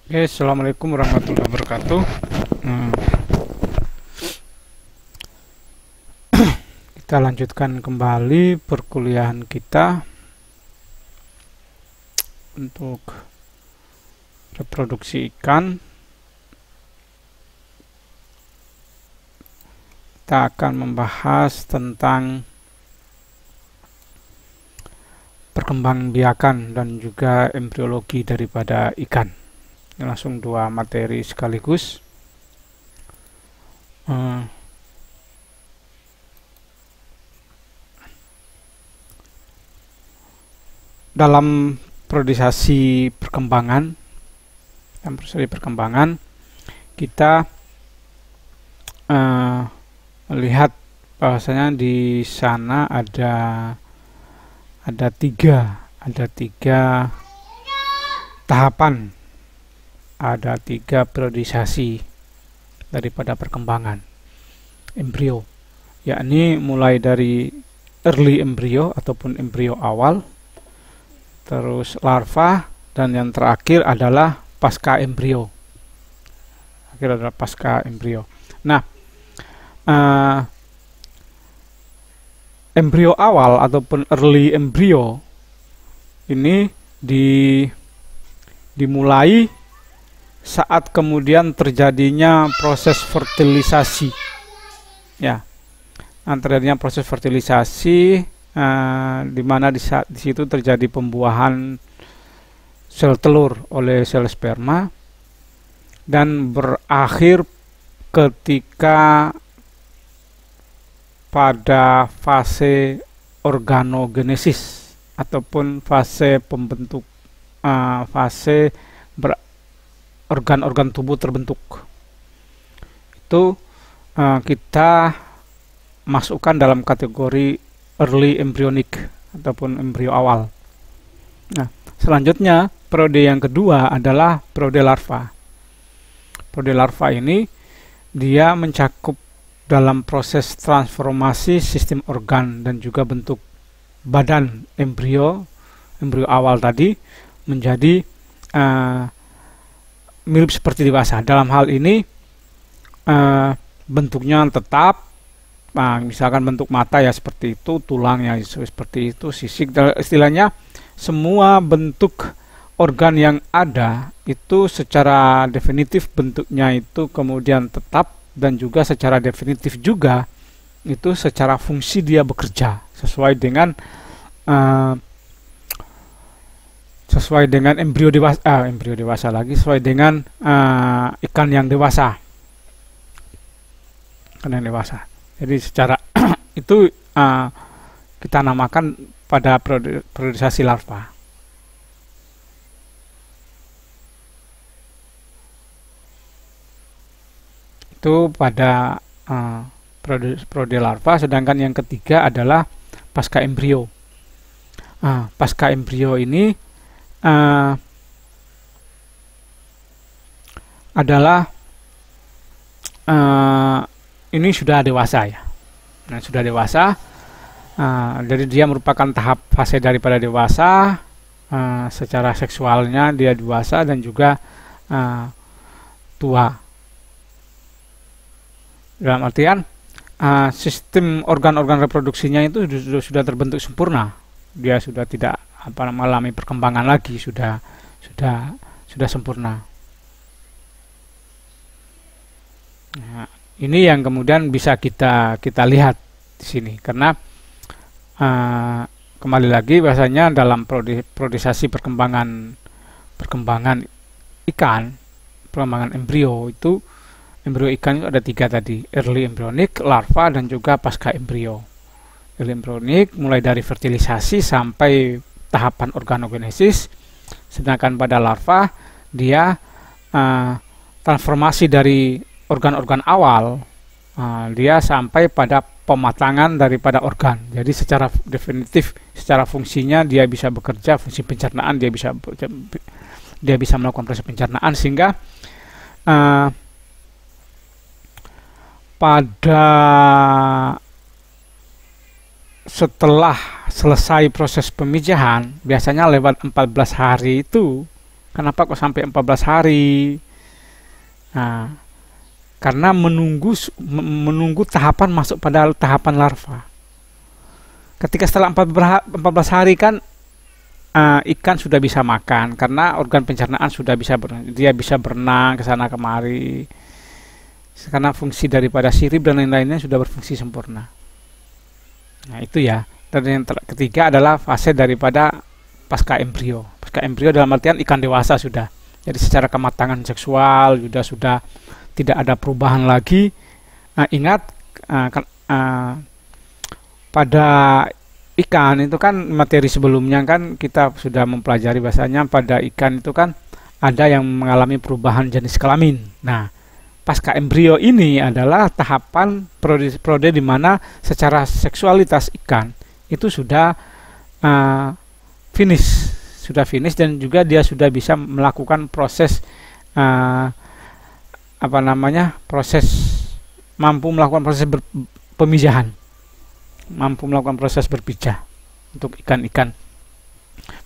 Oke, assalamualaikum warahmatullahi wabarakatuh. Hmm, Kita lanjutkan kembali perkuliahan kita untuk reproduksi ikan. Kita akan membahas tentang perkembangbiakan dan juga embriologi daripada ikan. Ini langsung dua materi sekaligus. Dalam proses perkembangan kita melihat bahwasanya di sana ada tiga tahapan, ada tiga periodisasi daripada perkembangan embrio, yakni mulai dari early embrio ataupun embrio awal, terus larva, dan yang terakhir adalah pasca embrio. Nah, embrio awal ataupun early embrio ini dimulai saat kemudian terjadinya proses fertilisasi, ya. Terjadinya proses fertilisasi, di mana di situ terjadi pembuahan sel telur oleh sel sperma dan berakhir ketika pada fase organogenesis ataupun fase pembentuk fase organ-organ tubuh terbentuk. Itu kita masukkan dalam kategori early embryonic ataupun embrio awal. Nah, selanjutnya periode yang kedua adalah periode larva. Periode larva ini dia mencakup dalam proses transformasi sistem organ dan juga bentuk badan embrio awal tadi menjadi mirip seperti dewasa. Dalam hal ini bentuknya tetap. Misalkan bentuk mata ya seperti itu, tulangnya seperti itu, sisik, istilahnya semua bentuk organ yang ada itu secara definitif bentuknya itu kemudian tetap, dan juga secara definitif juga itu secara fungsi dia bekerja sesuai dengan embrio dewasa lagi, sesuai dengan ikan yang dewasa. Jadi secara itu kita namakan pada periodisasi larva. Itu pada periode larva, sedangkan yang ketiga adalah pasca embrio. Pasca embrio ini adalah ini sudah dewasa ya. Nah, sudah dewasa, jadi dia merupakan tahap fase daripada dewasa. Secara seksualnya dia dewasa dan juga tua. Dalam artian sistem organ-organ reproduksinya itu sudah terbentuk sempurna. Dia sudah tidak mengalami perkembangan lagi, sudah sempurna. Nah, ini yang kemudian bisa kita lihat di sini, karena kembali lagi bahasanya dalam periodisasi perkembangan ikan, perkembangan embrio itu, embrio ikan itu ada tiga tadi: early embryonic, larva, dan juga pasca embrio. Early embryonic mulai dari fertilisasi sampai tahapan organogenesis, sedangkan pada larva dia transformasi dari organ-organ awal, dia sampai pada pematangan daripada organ. Jadi secara definitif, secara fungsinya dia bisa bekerja, fungsi pencernaan dia bisa melakukan proses pencernaan, sehingga pada setelah selesai proses pemijahan, biasanya lewat 14 hari itu Kenapa kok sampai 14 hari? Nah, karena menunggu tahapan masuk pada tahapan larva. Ketika setelah 14 hari kan ikan sudah bisa makan karena organ pencernaan sudah bisa dia bisa berenang ke sana kemari. Karena fungsi daripada sirip dan lain-lainnya sudah berfungsi sempurna. Nah, itu ya. Dan yang ketiga adalah fase daripada pasca embrio. Pasca embrio dalam artian ikan dewasa sudah. Jadi secara kematangan seksual sudah tidak ada perubahan lagi. Ingat pada ikan itu kan materi sebelumnya kan kita sudah mempelajari bahasanya pada ikan itu kan ada yang mengalami perubahan jenis kelamin. Nah, pasca embrio ini adalah tahapan prode di mana secara seksualitas ikan itu sudah finish dan juga dia sudah bisa melakukan proses mampu melakukan proses pemijahan, mampu melakukan proses berpijah untuk ikan-ikan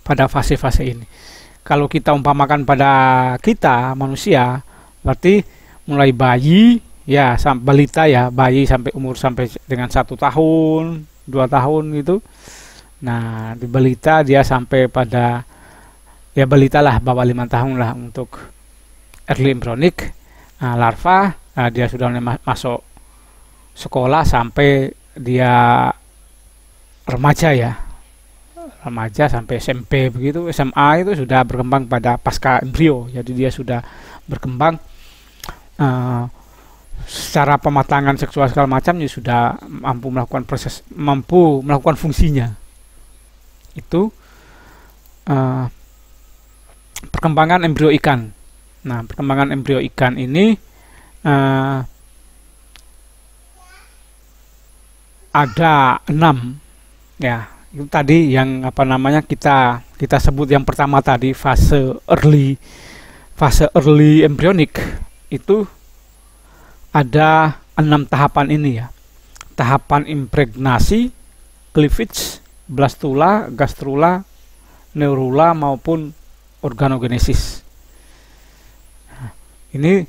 pada fase-fase ini. Kalau kita umpamakan pada kita manusia, berarti mulai bayi ya sampai balita ya, bayi sampai umur sampai dengan 1 tahun 2 tahun gitu. Nah, di balita dia sampai pada ya balita lah, bawah 5 tahun lah untuk early embryonic. Larva dia sudah masuk sekolah sampai dia remaja ya, remaja sampai SMP begitu. SMA itu sudah berkembang pada pasca embrio, jadi dia sudah berkembang secara pematangan seksual segala macam ya sudah mampu melakukan fungsinya. Itu perkembangan embrio ikan. Nah, perkembangan embrio ikan ini ada 6 ya. Itu tadi yang kita sebut yang pertama tadi fase early embryonic itu ada 6 tahapan ini ya. Tahapan impregnasi, cleavage, blastula, gastrula, neurula maupun organogenesis. Ini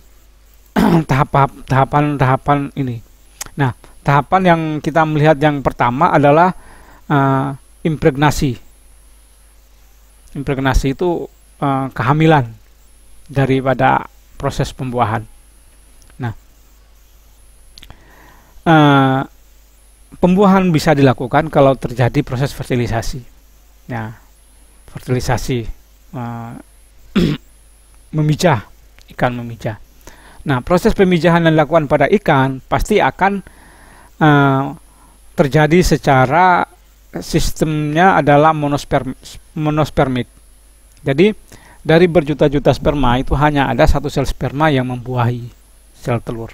tahapan ini. Nah, tahapan yang kita melihat yang pertama adalah impregnasi. Impregnasi itu kehamilan daripada proses pembuahan. Nah, pembuahan bisa dilakukan kalau terjadi proses fertilisasi. Nah, fertilisasi memijah, ikan memijah. Nah, proses pemijahan yang dilakukan pada ikan pasti akan terjadi secara sistemnya adalah monospermik. Jadi dari berjuta-juta sperma itu hanya ada 1 sel sperma yang membuahi sel telur.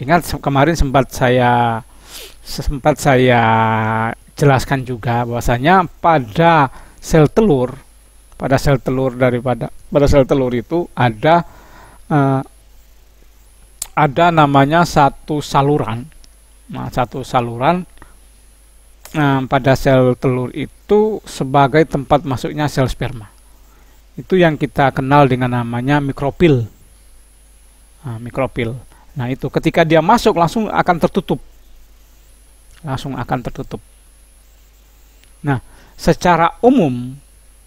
Ingat kemarin sempat saya jelaskan juga bahwasanya pada sel telur itu ada namanya satu saluran. Nah, satu saluran pada sel telur itu sebagai tempat masuknya sel sperma. Itu yang kita kenal dengan namanya mikropil. Mikropil. Nah, itu ketika dia masuk langsung akan tertutup. Nah, secara umum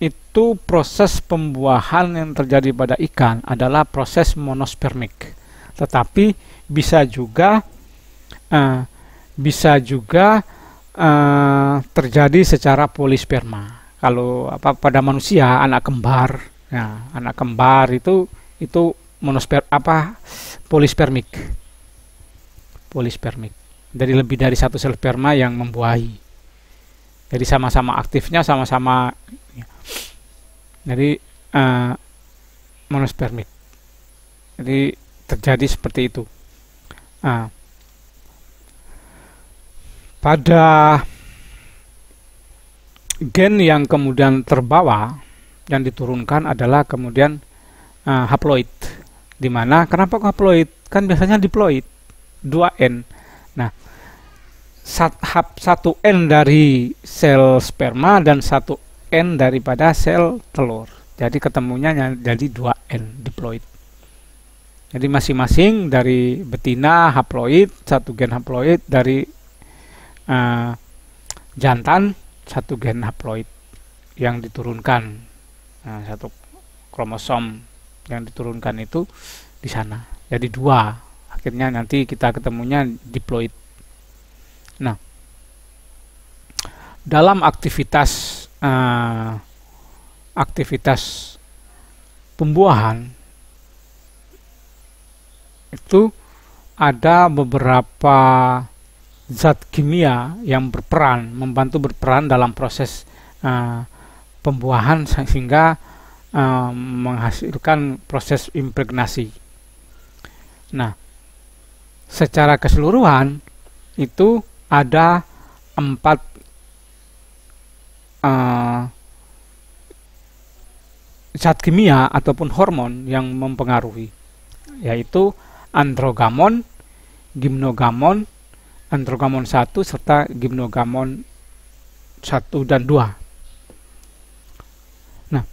itu proses pembuahan yang terjadi pada ikan adalah proses monospermik. Tetapi bisa juga terjadi secara polisperma. Kalau pada manusia anak kembar, nah, anak kembar itu polispermik. Jadi lebih dari 1 sel sperma yang membuahi. Jadi sama-sama aktifnya sama-sama. Jadi monospermik. Jadi terjadi seperti itu. Pada gen yang kemudian terbawa yang diturunkan adalah kemudian haploid. Dimana kenapa haploid? Kan biasanya diploid 2N. Nah, 1N dari sel sperma dan 1 N daripada sel telur. Jadi ketemunya jadi 2N diploid. Jadi masing-masing dari betina haploid, satu gen haploid, dari jantan satu gen haploid yang diturunkan. Nah, satu kromosom yang diturunkan itu di sana. Jadi 2. Akhirnya nanti kita ketemunya diploid. Nah, dalam aktivitas pembuahan itu ada beberapa zat kimia yang membantu berperan dalam proses pembuahan sehingga menghasilkan proses impregnasi. Nah, secara keseluruhan itu ada 4 zat kimia ataupun hormon yang mempengaruhi, yaitu androgamon, gimnogamon, androgamon 1 serta gimnogamon 1 dan 2. Nah,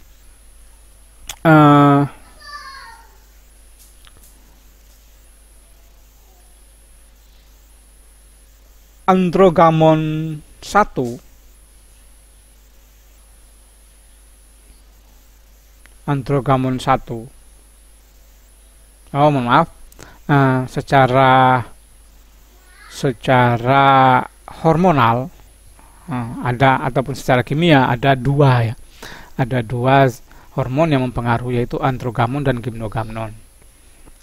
androgamon 1 secara hormonal ada, ataupun secara kimia ada 2 ya. Ada 2 hormon yang mempengaruhi, yaitu androgamon dan gimnogamnon.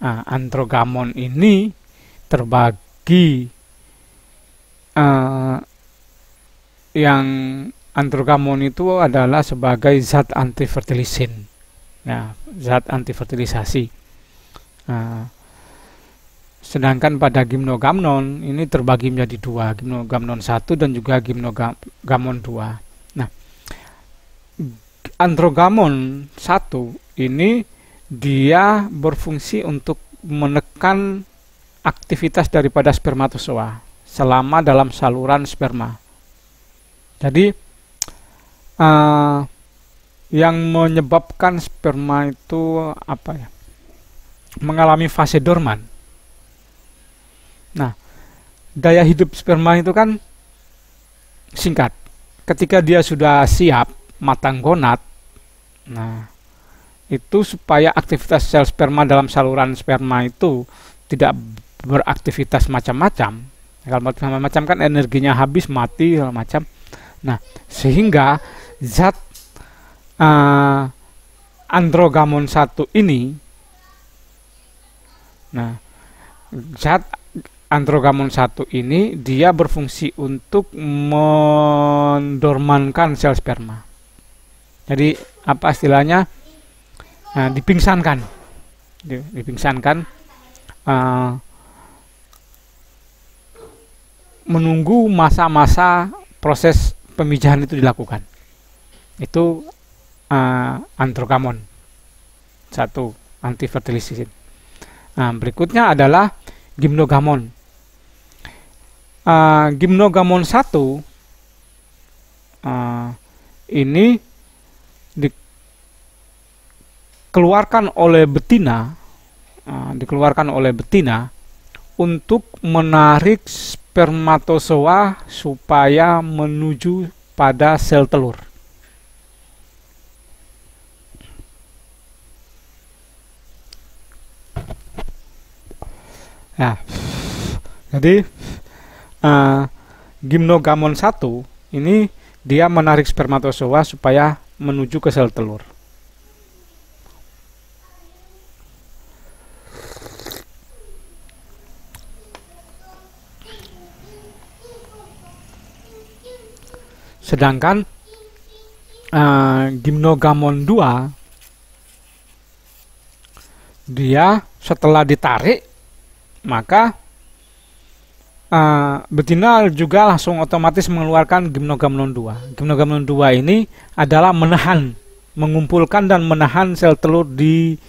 Androgamon ini terbagi yang androgamon itu adalah sebagai zat antifertilisin. Nah, zat antifertilisasi. Sedangkan pada gimnogamnon ini terbagi menjadi 2, gimnogamnon 1 dan juga gimnogamnon 2. Nah, androgamon 1 ini dia berfungsi untuk menekan aktivitas daripada spermatozoa selama dalam saluran sperma. Jadi yang menyebabkan sperma itu mengalami fase dorman. Nah, daya hidup sperma itu kan singkat. Ketika dia sudah siap matang gonad, nah itu supaya aktivitas sel sperma dalam saluran sperma itu tidak beraktivitas macam-macam. Kalau macam-macam kan energinya habis, mati segala macam. Nah, sehingga zat androgamon 1 ini, zat androgamon 1 ini dia berfungsi untuk mendormankan sel sperma. Jadi apa istilahnya? Dipingsankan, menunggu masa-masa proses pemijahan itu dilakukan. Itu androgamon 1, antifertilisin. Berikutnya adalah gimnogamon. Gimnogamon 1 ini dikeluarkan oleh betina untuk menarik spermatozoa supaya menuju pada sel telur. Nah, jadi gimnogamon 1 ini dia menarik spermatozoa supaya menuju ke sel telur. Sedangkan gimnogamon 2 dia setelah ditarik, maka betina juga langsung otomatis mengeluarkan gimnogamnon 2. Gimnogamnon 2 ini adalah mengumpulkan dan menahan sel telur di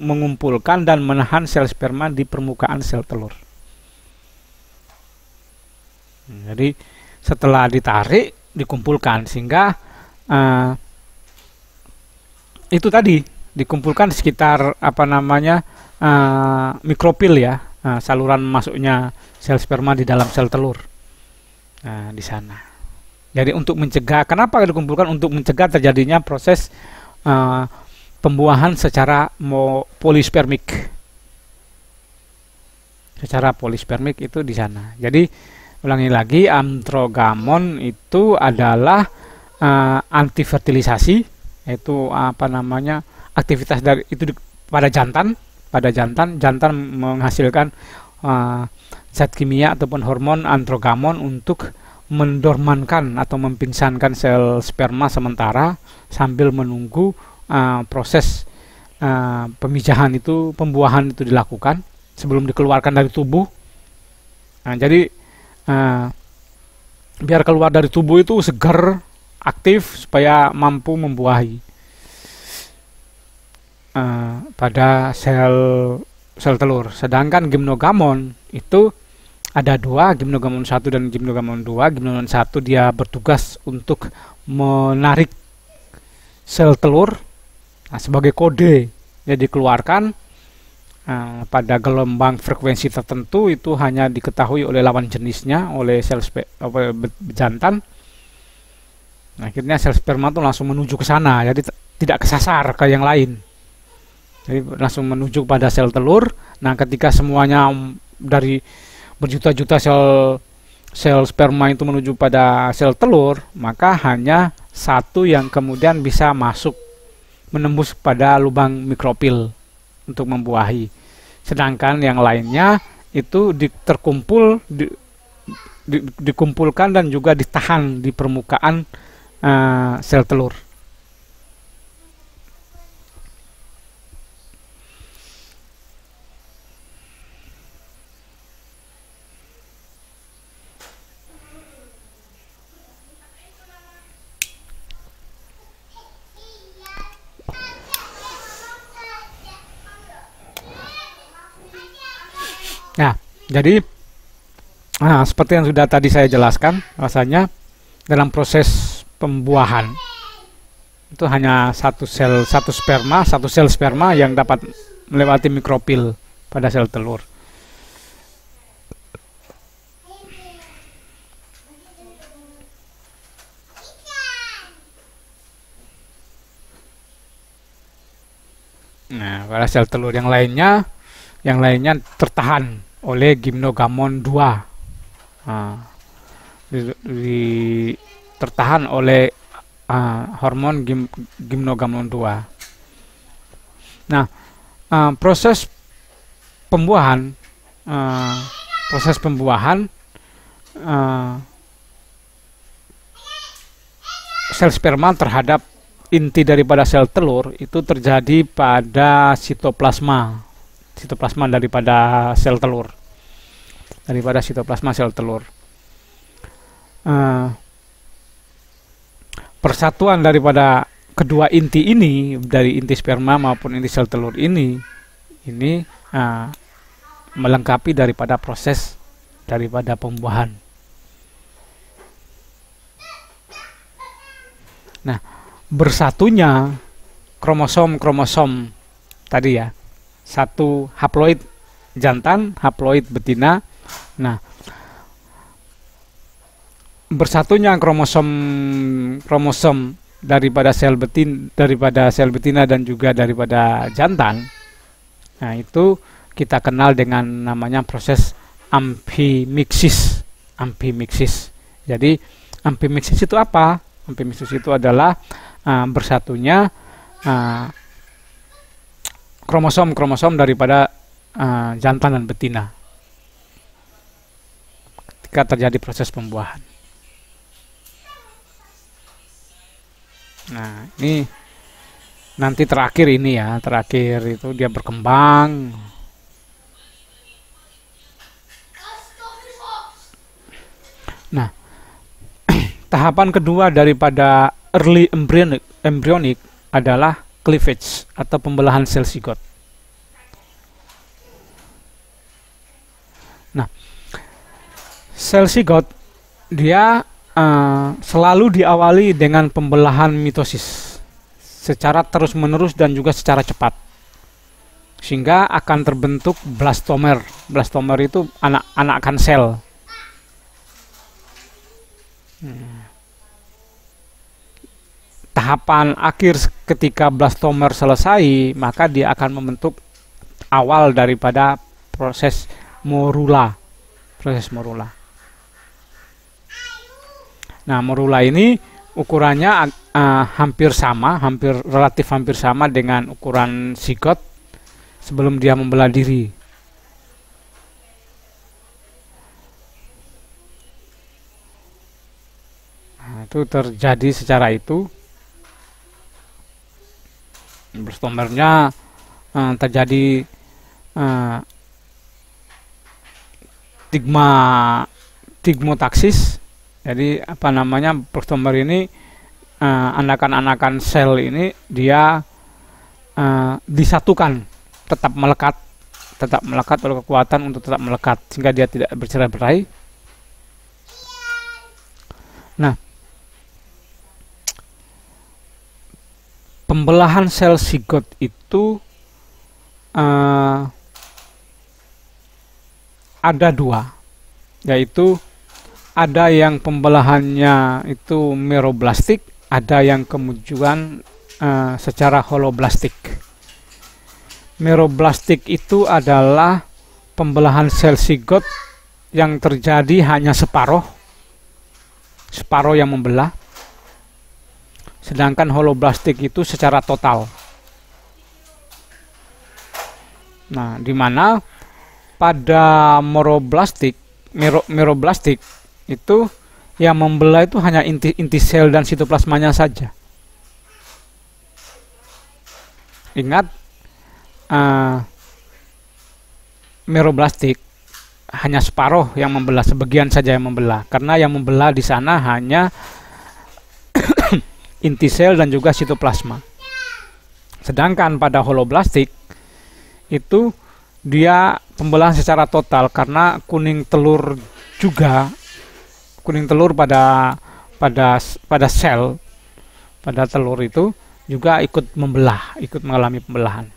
mengumpulkan dan menahan sel sperma di permukaan sel telur. Jadi setelah ditarik, dikumpulkan, sehingga itu tadi dikumpulkan sekitar mikrofil ya, saluran masuknya sel sperma di dalam sel telur. Nah, di sana. Jadi untuk mencegah, kenapa dikumpulkan? Untuk mencegah terjadinya proses pembuahan secara polispermik. Secara polispermik itu di sana. Jadi ulangi lagi, androgamon itu adalah anti fertilisasi, yaitu aktivitas dari itu pada jantan menghasilkan zat kimia ataupun hormon androgamon untuk mendormankan atau mempingsankan sel sperma sementara sambil menunggu proses pemijahan itu, pembuahan itu dilakukan sebelum dikeluarkan dari tubuh. Nah, jadi biar keluar dari tubuh itu segar, aktif, supaya mampu membuahi pada sel telur. Sedangkan gimnogamon itu ada dua, gimnogamon 1 dan gimnogamon 2. Gimnogamon 1 dia bertugas untuk menarik sel telur sebagai kode, dia dikeluarkan pada gelombang frekuensi tertentu, itu hanya diketahui oleh lawan jenisnya, oleh sel jantan. Nah, akhirnya sel sperma itu langsung menuju ke sana, jadi tidak kesasar ke yang lain. Jadi langsung menuju pada sel telur. Nah, ketika semuanya dari berjuta-juta sel sperma itu menuju pada sel telur, maka hanya satu yang kemudian bisa masuk menembus pada lubang mikrofil untuk membuahi. Sedangkan yang lainnya itu dikumpulkan dan juga ditahan di permukaan sel telur. Nah, jadi seperti yang sudah tadi saya jelaskan, rasanya dalam proses pembuahan itu hanya satu sel sperma yang dapat melewati mikrofil pada sel telur. Nah, pada sel telur yang lainnya tertahan oleh gimnogamon 2. Tertahan oleh hormon gimnogamon 2. Nah, proses pembuahan sel sperma terhadap inti daripada sel telur itu terjadi pada sitoplasma daripada sel telur, persatuan daripada kedua inti ini, dari inti sperma maupun inti sel telur ini melengkapi daripada proses daripada pembuahan. Nah, bersatunya kromosom tadi ya, satu haploid jantan, haploid betina. Nah, bersatunya kromosom daripada sel betina dan juga daripada jantan. Nah, itu kita kenal dengan namanya proses ampimiksis. Jadi ampimiksis itu apa? Ampimiksis itu adalah bersatunya kromosom daripada jantan dan betina ketika terjadi proses pembuahan. Nah, ini nanti terakhir itu dia berkembang. Nah, tahapan kedua daripada early embryonic adalah cleavage atau pembelahan sel zigot. Nah, sel zigot dia selalu diawali dengan pembelahan mitosis secara terus-menerus dan juga secara cepat, sehingga akan terbentuk blastomer. Blastomer itu anak-anakan sel. Tahapan akhir ketika blastomer selesai, maka dia akan membentuk awal daripada proses morula. Nah, morula ini ukurannya relatif hampir sama dengan ukuran zigot sebelum dia membelah diri. Nah, itu terjadi secara itu. Blastomernya terjadi stigmotaksis. Jadi blastomer ini anakan-anakan sel ini dia disatukan, tetap melekat oleh kekuatan untuk tetap melekat sehingga dia tidak bercerai-berai. Nah, pembelahan sel zigot itu ada dua, yaitu ada yang pembelahannya itu meroblastik, ada yang kemudian secara holoblastik. Meroblastik itu adalah pembelahan sel zigot yang terjadi hanya separuh yang membelah, sedangkan holoblastik itu secara total. Nah, di mana pada meroblastik itu yang membelah itu hanya inti sel dan sitoplasmanya saja. Ingat, meroblastik hanya separuh yang membelah, sebagian saja yang membelah, karena yang membelah di sana hanya inti sel dan juga sitoplasma. Sedangkan pada holoblastik itu dia pembelahan secara total, karena kuning telur pada sel, pada telur itu juga ikut mengalami pembelahan.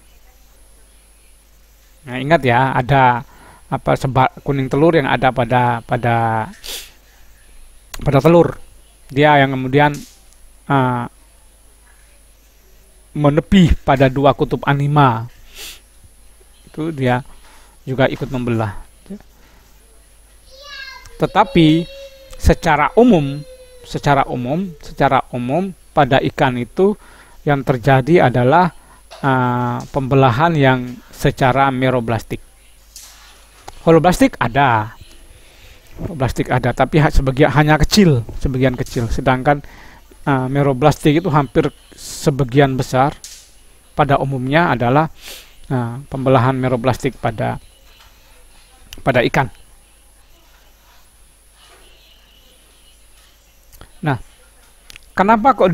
Nah, ingat ya, ada kuning telur yang ada pada telur, dia yang kemudian menepih pada dua kutub anima, itu dia juga ikut membelah. Tetapi secara umum pada ikan itu yang terjadi adalah pembelahan yang secara meroblastik. Holoblastik ada, tapi hanya sebagian kecil. Sedangkan meroblastik itu hampir sebagian besar. Pada umumnya adalah pembelahan meroblastik pada ikan. Nah, kenapa kok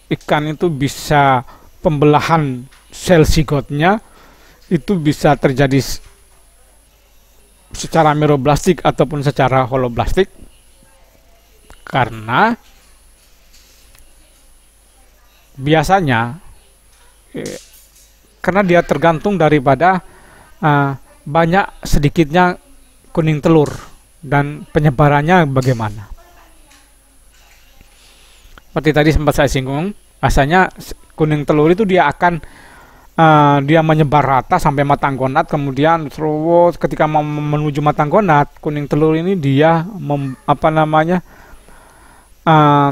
ikan itu bisa pembelahan sel zigotnya itu bisa terjadi secara meroblastik ataupun secara holoblastik? Karena biasanya karena dia tergantung daripada banyak sedikitnya kuning telur dan penyebarannya bagaimana. Seperti tadi sempat saya singgung, biasanya kuning telur itu dia akan dia menyebar rata sampai matang gonat, kemudian terus ketika mau menuju matang gonat, kuning telur ini dia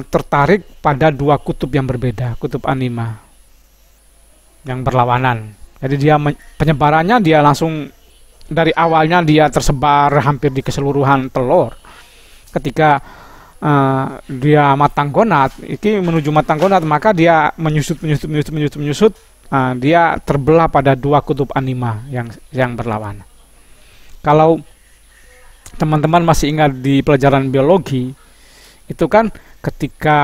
tertarik pada dua kutub yang berbeda, kutub anima yang berlawanan. Jadi dia penyebarannya dia langsung dari awalnya dia tersebar hampir di keseluruhan telur. Ketika dia matang gonat, menuju matang gonat, maka dia menyusut, dia terbelah pada dua kutub anima yang berlawanan. Kalau teman-teman masih ingat di pelajaran biologi, itu kan ketika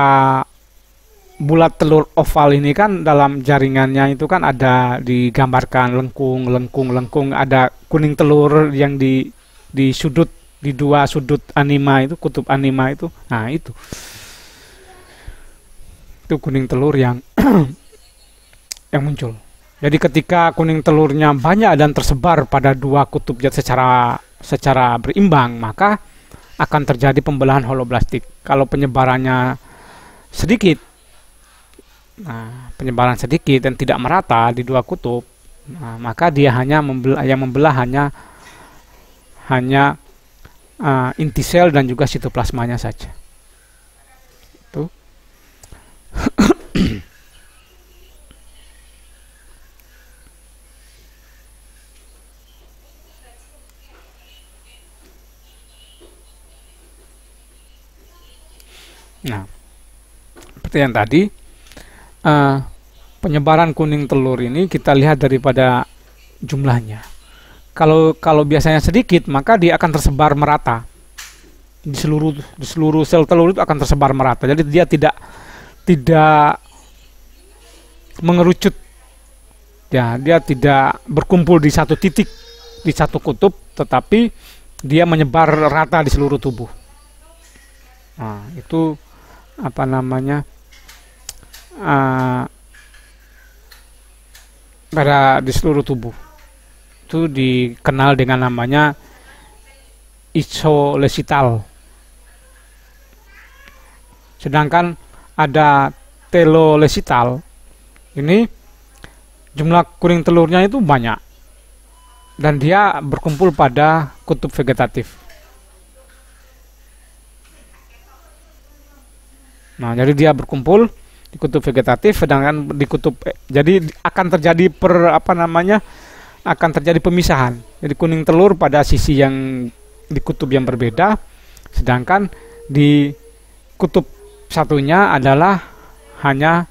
bulat telur oval ini kan dalam jaringannya itu kan ada digambarkan lengkung, ada kuning telur yang di sudut di dua sudut anima itu, kutub anima itu. Nah, itu kuning telur yang yang muncul. Jadi ketika kuning telurnya banyak dan tersebar pada dua kutub jet secara berimbang, maka akan terjadi pembelahan holoblastik. Kalau penyebarannya sedikit, penyebaran sedikit dan tidak merata di dua kutub, maka dia hanya membelah hanya inti sel dan juga sitoplasmanya saja. Itu. Nah, seperti yang tadi, penyebaran kuning telur ini kita lihat daripada jumlahnya. Kalau biasanya sedikit, maka dia akan tersebar merata di seluruh sel telur, itu akan tersebar merata. Jadi dia tidak mengerucut, ya, dia tidak berkumpul di satu titik, di satu kutub, tetapi dia menyebar rata di seluruh tubuh. Nah, itu apa namanya, pada di seluruh tubuh itu dikenal dengan namanya isolesital. Sedangkan ada telolesital, ini jumlah kuning telurnya itu banyak dan dia berkumpul pada kutub vegetatif. Nah, jadi dia berkumpul di kutub vegetatif, sedangkan di kutub, jadi akan terjadi akan terjadi pemisahan. Jadi kuning telur pada sisi yang di kutub yang berbeda, sedangkan di kutub satunya adalah hanya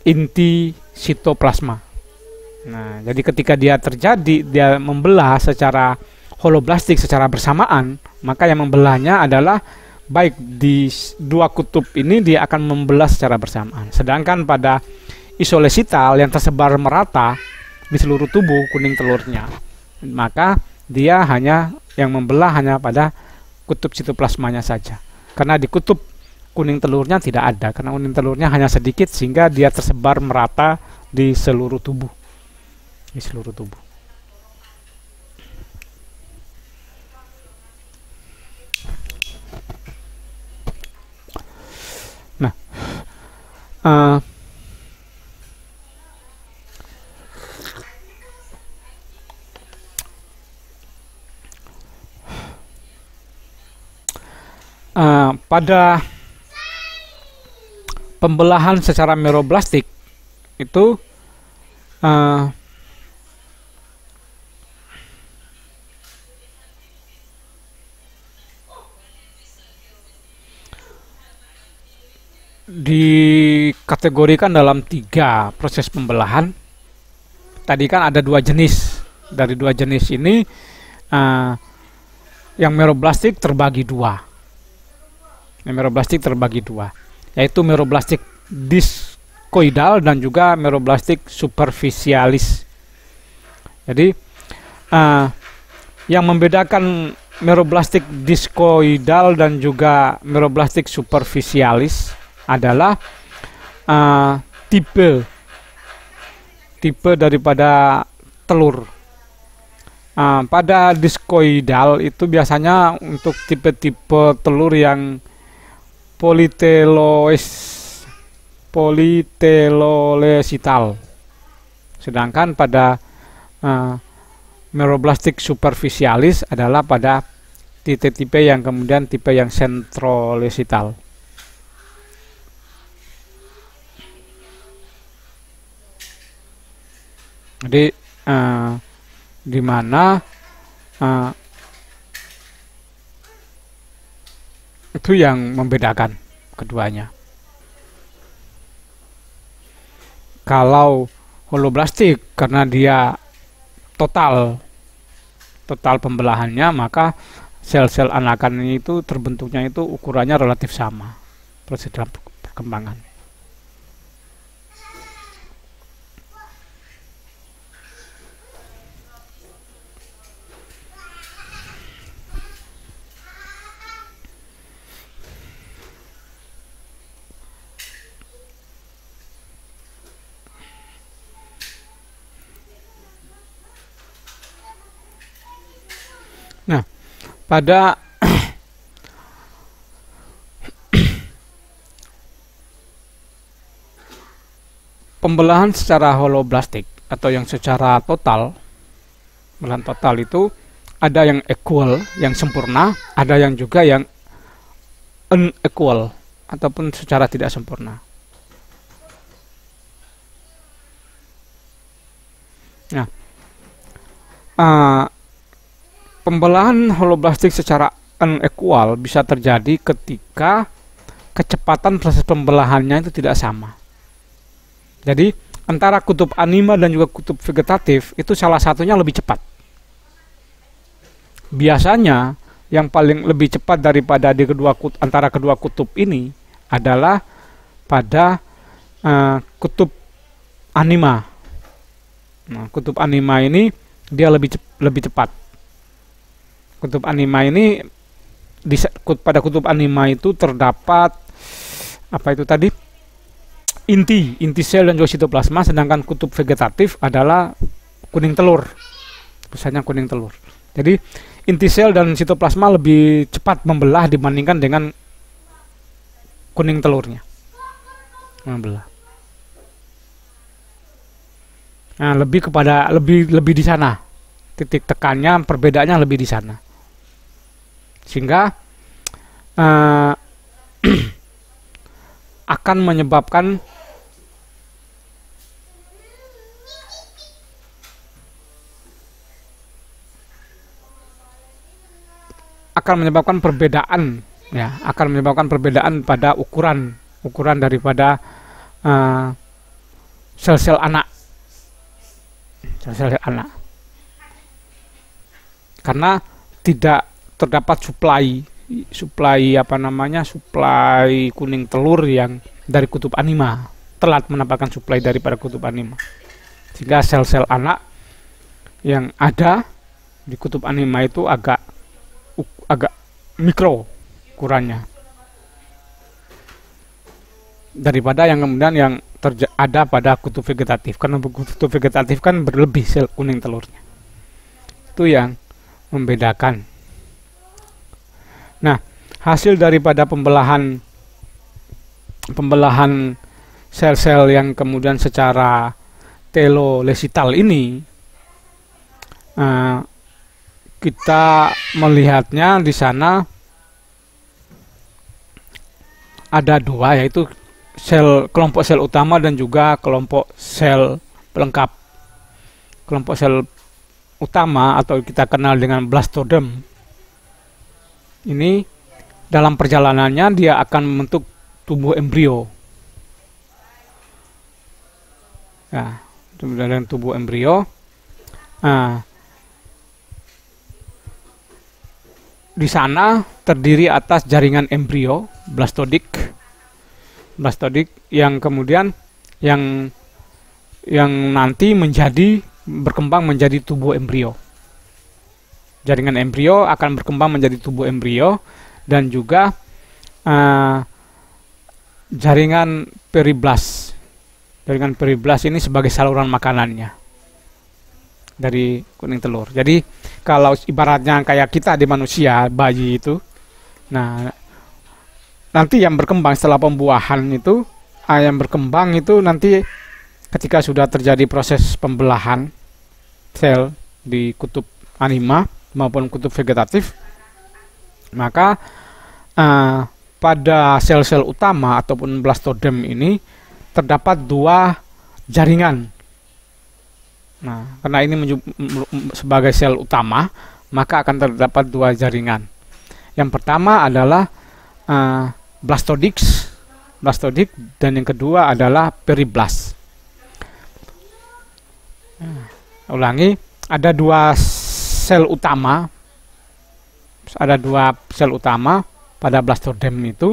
inti sitoplasma. Nah, jadi ketika dia membelah secara holoblastik secara bersamaan, maka yang membelahnya adalah baik di dua kutub ini dia akan membelah secara bersamaan. Sedangkan pada isolesital yang tersebar merata di seluruh tubuh kuning telurnya, maka dia yang membelah hanya pada kutub sitoplasmanya saja. Karena di kutub kuning telurnya tidak ada, karena kuning telurnya hanya sedikit sehingga dia tersebar merata di seluruh tubuh. Nah, pada pembelahan secara meroblastik itu dikategorikan dalam 3 proses pembelahan. Tadi kan ada 2 jenis. Dari 2 jenis ini yang meroblastik terbagi 2. Yang meroblastik terbagi 2, yaitu meroblastik diskoidal dan juga meroblastik superficialis. Jadi yang membedakan meroblastik diskoidal dan juga meroblastik superficialis adalah tipe daripada telur. Pada diskoidal itu biasanya untuk tipe-tipe telur yang politelolesital. Sedangkan pada meroblastik superficialis adalah pada tipe yang kemudian tipe yang sentrolesital. Jadi di mana itu yang membedakan keduanya. Kalau holoblastik karena dia total pembelahannya, maka sel-sel anakan itu terbentuknya itu ukurannya relatif sama proses dalam perkembangan. pada pembelahan secara holoblastik atau yang secara total, belahan total itu ada yang equal, yang sempurna, ada yang juga yang unequal ataupun secara tidak sempurna. Nah, pembelahan holoblastik secara unequal bisa terjadi ketika kecepatan proses pembelahannya itu tidak sama. Jadi antara kutub anima dan juga kutub vegetatif itu salah satunya lebih cepat. Biasanya yang paling lebih cepat daripada di antara kedua kutub ini adalah pada kutub anima. Nah, kutub anima ini dia lebih cepat. Kutub anima ini pada kutub anima itu terdapat apa itu tadi? Inti sel dan juga sitoplasma, sedangkan kutub vegetatif adalah kuning telur. Misalnya kuning telur. Jadi inti sel dan sitoplasma lebih cepat membelah dibandingkan dengan kuning telurnya. Membelah. Nah, lebih di sana. Titik tekannya, perbedaannya lebih di sana. Sehingga akan menyebabkan perbedaan, ya, akan menyebabkan perbedaan pada ukuran daripada sel-sel anak, karena tidak terdapat suplai kuning telur yang dari kutub anima, telat mendapatkan suplai daripada kutub anima, sehingga sel-sel anak yang ada di kutub anima itu agak mikro ukurannya daripada yang kemudian yang ada pada kutub vegetatif, karena kutub vegetatif kan berlebih sel kuning telurnya. Itu yang membedakan. Nah, hasil daripada pembelahan sel-sel yang kemudian secara telolesital ini, kita melihatnya di sana ada dua, yaitu kelompok sel utama dan juga kelompok sel pelengkap. Kelompok sel utama atau kita kenal dengan blastodem ini dalam perjalanannya dia akan membentuk tubuh embrio. Nah, dalam tubuh embrio, di sana terdiri atas jaringan embrio blastodik yang kemudian yang nanti berkembang menjadi tubuh embrio. Jaringan embrio akan berkembang menjadi tubuh embrio dan juga jaringan periblas. Jaringan periblas ini sebagai saluran makanannya dari kuning telur. Jadi kalau ibaratnya kayak kita di manusia, bayi itu, nah nanti yang berkembang setelah pembuahan itu, yang berkembang itu nanti ketika sudah terjadi proses pembelahan sel di kutub anima maupun kutub vegetatif, maka pada sel-sel utama ataupun blastodem ini terdapat dua jaringan. Nah, karena ini sebagai sel utama, maka akan terdapat dua jaringan. Yang pertama adalah blastodik, dan yang kedua adalah periblas. Ulangi, ada dua sel utama pada blastodem itu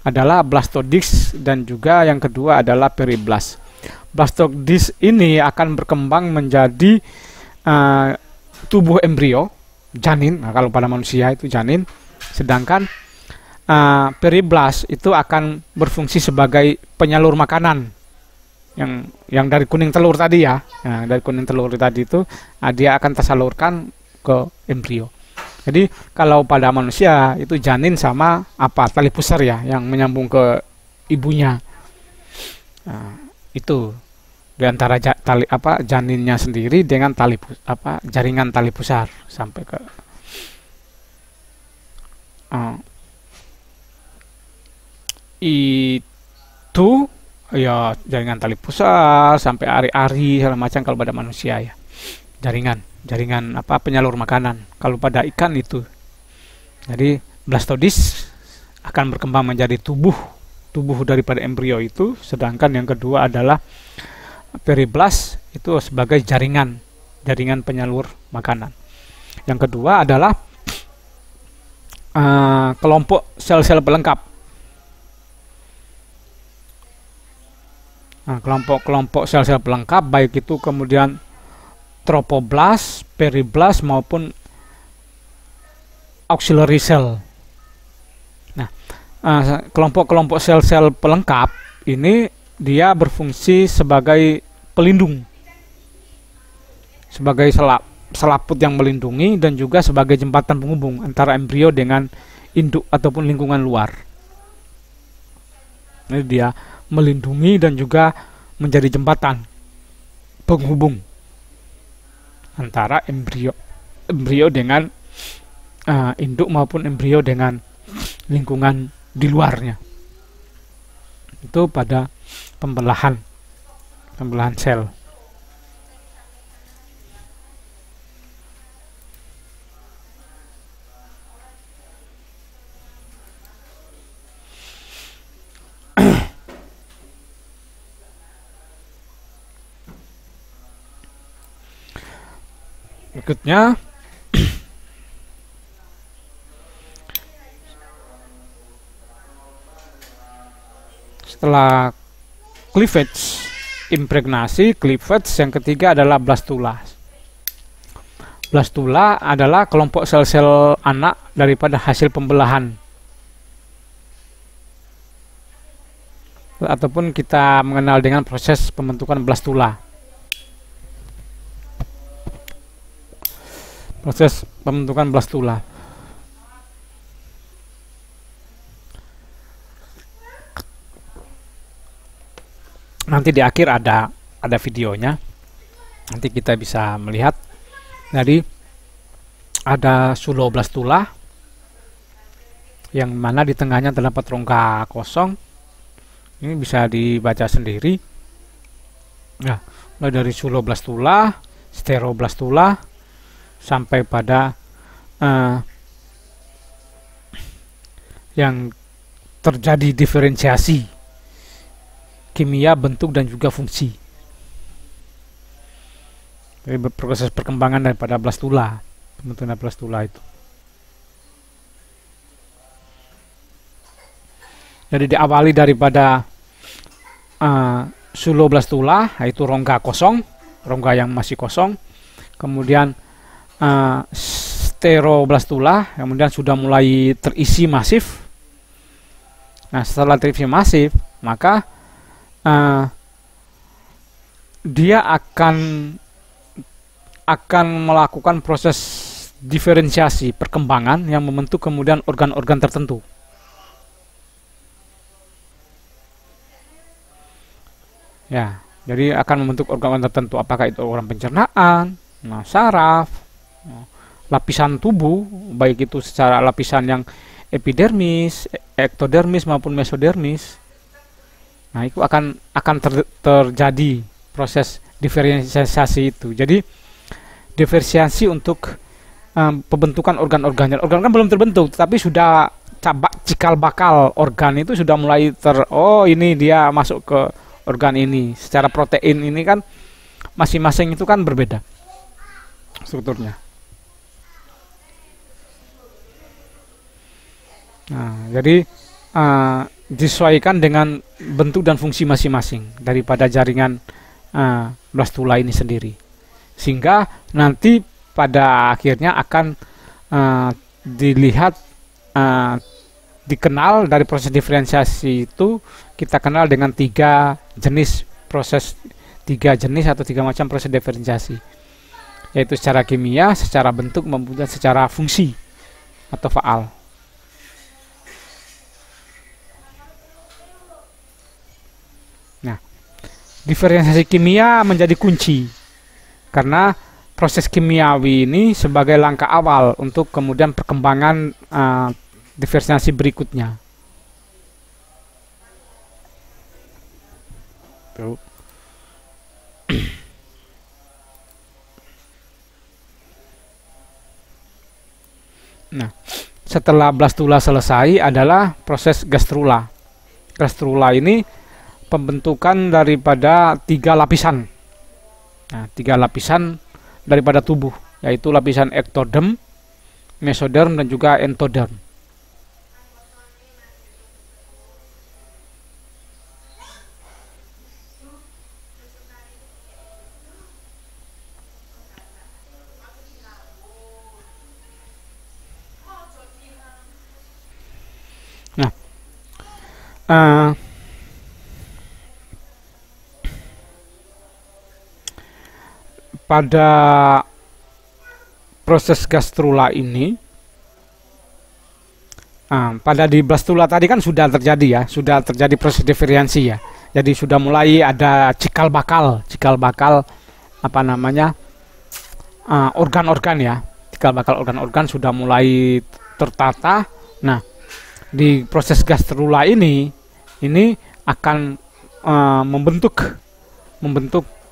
adalah blastodix dan juga yang kedua adalah periblas. Blastodix ini akan berkembang menjadi tubuh embrio, janin. Nah, kalau pada manusia itu janin, sedangkan periblas itu akan berfungsi sebagai penyalur makanan yang dari kuning telur tadi ya. Nah, dari kuning telur tadi itu dia akan tersalurkan ke embrio. Jadi kalau pada manusia itu janin sama apa tali pusar ya yang menyambung ke ibunya. Nah, itu di antara tali apa janinnya sendiri dengan jaringan tali pusar sampai ke itu ya jaringan tali pusar sampai ari-ari segala macam kalau pada manusia ya. Jaringan apa penyalur makanan. Kalau pada ikan itu. Jadi blastodis akan berkembang menjadi tubuh daripada embrio itu, sedangkan yang kedua adalah periblast itu sebagai jaringan penyalur makanan. Yang kedua adalah kelompok sel-sel pelengkap. Nah, kelompok sel-sel pelengkap baik itu kemudian tropoblast, periblast maupun auxiliary cell. Nah, kelompok-kelompok sel-sel pelengkap ini dia berfungsi sebagai pelindung, sebagai selaput yang melindungi dan juga sebagai jembatan penghubung antara embrio dengan induk ataupun lingkungan luar. Jadi dia melindungi dan juga menjadi jembatan penghubung antara embrio dengan induk maupun embrio dengan lingkungan di luarnya. Itu pada pembelahan sel. Berikutnya setelah cleavage, impregnasi, cleavage, yang ketiga adalah blastula. Blastula adalah kelompok sel-sel anak daripada hasil pembelahan, ataupun kita mengenal dengan proses pembentukan blastula. Proses pembentukan blastula. Nanti di akhir ada videonya. Nanti kita bisa melihat. Jadi ada suloblastula yang mana di tengahnya terdapat rongga kosong. Ini bisa dibaca sendiri. Nah, mulai dari suloblastula, steroblastula sampai pada yang terjadi diferensiasi kimia, bentuk dan juga fungsi. Jadi proses perkembangan daripada blastula, pembentukan blastula itu. Jadi diawali daripada suloblastula, yaitu rongga kosong, rongga yang masih kosong. Kemudian steroblastula, kemudian sudah mulai terisi masif. Nah, setelah terisi masif, maka dia akan melakukan proses diferensiasi perkembangan yang membentuk kemudian organ-organ tertentu. Ya, jadi akan membentuk organ-organ tertentu, apakah itu organ pencernaan, saraf, lapisan tubuh, baik itu secara lapisan yang epidermis, ektodermis maupun mesodermis. Nah, itu akan terjadi proses diferensiasi itu. Jadi diferensiasi untuk pembentukan organ-organnya. Organ kan belum terbentuk, tapi sudah cikal bakal organ itu sudah mulai ini dia masuk ke organ ini. Secara protein ini kan masing-masing itu kan berbeda strukturnya. Nah, jadi disesuaikan dengan bentuk dan fungsi masing-masing daripada jaringan blastula ini sendiri, sehingga nanti pada akhirnya akan dikenal dari proses diferensiasi itu. Kita kenal dengan tiga jenis atau tiga macam proses diferensiasi, yaitu secara kimia, secara bentuk maupun secara fungsi. atau faal. Nah, diferensiasi kimia menjadi kunci karena proses kimiawi ini sebagai langkah awal untuk kemudian perkembangan diferensiasi berikutnya. Tuh. Nah, setelah blastula selesai adalah proses gastrula. Gastrula ini pembentukan daripada 3 lapisan. Nah, 3 lapisan daripada tubuh, yaitu lapisan ektoderm, mesoderm, dan juga entoderm. Nah, pada proses gastrula ini, pada di blastula tadi kan sudah terjadi ya, sudah terjadi proses diferensiasi ya. Jadi sudah mulai ada cikal bakal apa namanya organ-organ ya, cikal bakal organ-organ sudah mulai tertata. Nah, di proses gastrula ini akan membentuk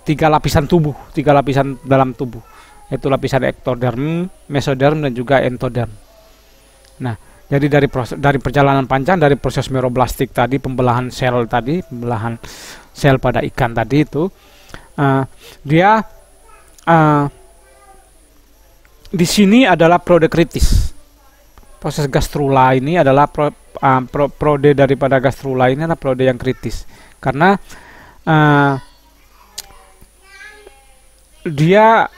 3 lapisan tubuh, 3 lapisan dalam tubuh, yaitu lapisan ektoderm, mesoderm, dan juga entoderm. Nah, jadi dari perjalanan panjang dari proses meroblastik tadi, pembelahan sel pada ikan tadi itu, dia di sini adalah prode kritis. Proses gastrula ini adalah prode daripada gastrula ini adalah prode yang kritis karena dia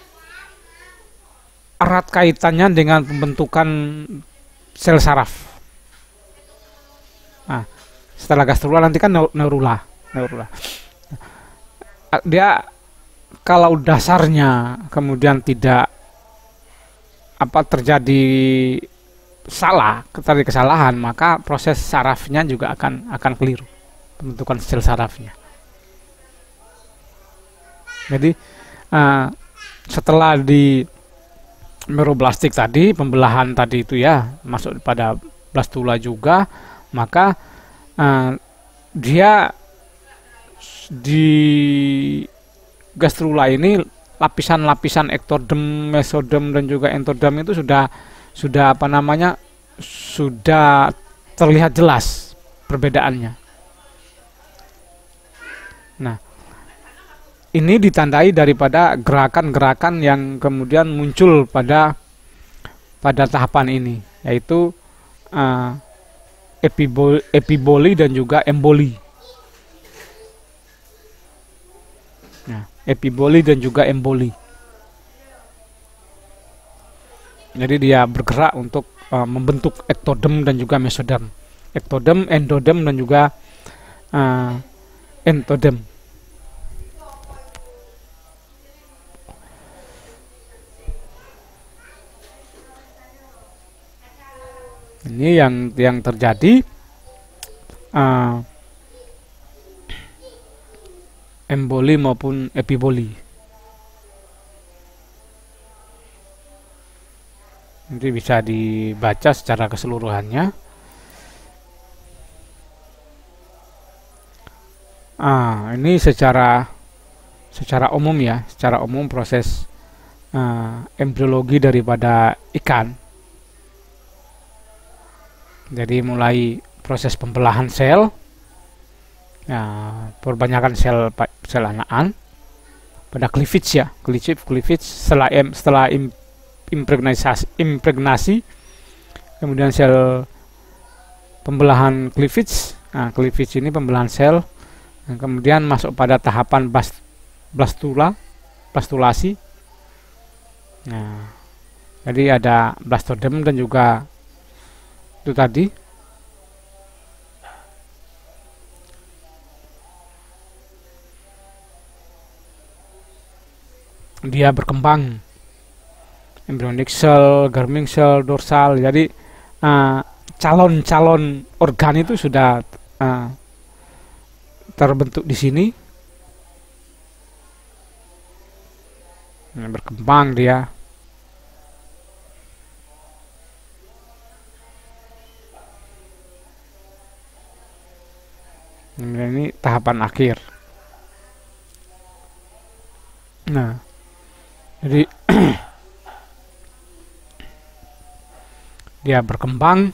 erat kaitannya dengan pembentukan sel saraf. Nah, setelah gastrula nanti kan neurula. Dia kalau dasarnya kemudian tidak terjadi kesalahan, maka proses sarafnya juga akan keliru, pembentukan sel sarafnya. Jadi setelah di meroblastik tadi, pembelahan tadi itu ya masuk pada blastula juga, maka dia di gastrula ini lapisan-lapisan ektoderm, mesoderm, dan juga entoderm itu sudah terlihat jelas perbedaannya. Nah, ini ditandai daripada gerakan-gerakan yang kemudian muncul pada tahapan ini, yaitu epiboli dan juga emboli. Nah, epiboli dan juga emboli. Jadi dia bergerak untuk membentuk ektoderm dan juga mesoderm, ektoderm, endoderm, dan juga entoderm. Ini yang terjadi, emboli maupun epiboli. Nanti bisa dibaca secara keseluruhannya. Ini secara umum ya, secara umum proses embriologi daripada ikan. Jadi mulai proses pembelahan sel, perbanyakan sel anakan pada cleavage ya, cleavage setelah impregnasi, kemudian sel pembelahan cleavage. Cleavage ini pembelahan sel, dan kemudian masuk pada tahapan blastulasi. Nah, jadi ada blastoderm dan juga itu tadi dia berkembang, embryonic cell, germing cell, dorsal. Jadi calon-calon organ itu sudah terbentuk di sini. Berkembang dia. Ini tahapan akhir. Nah, jadi dia berkembang.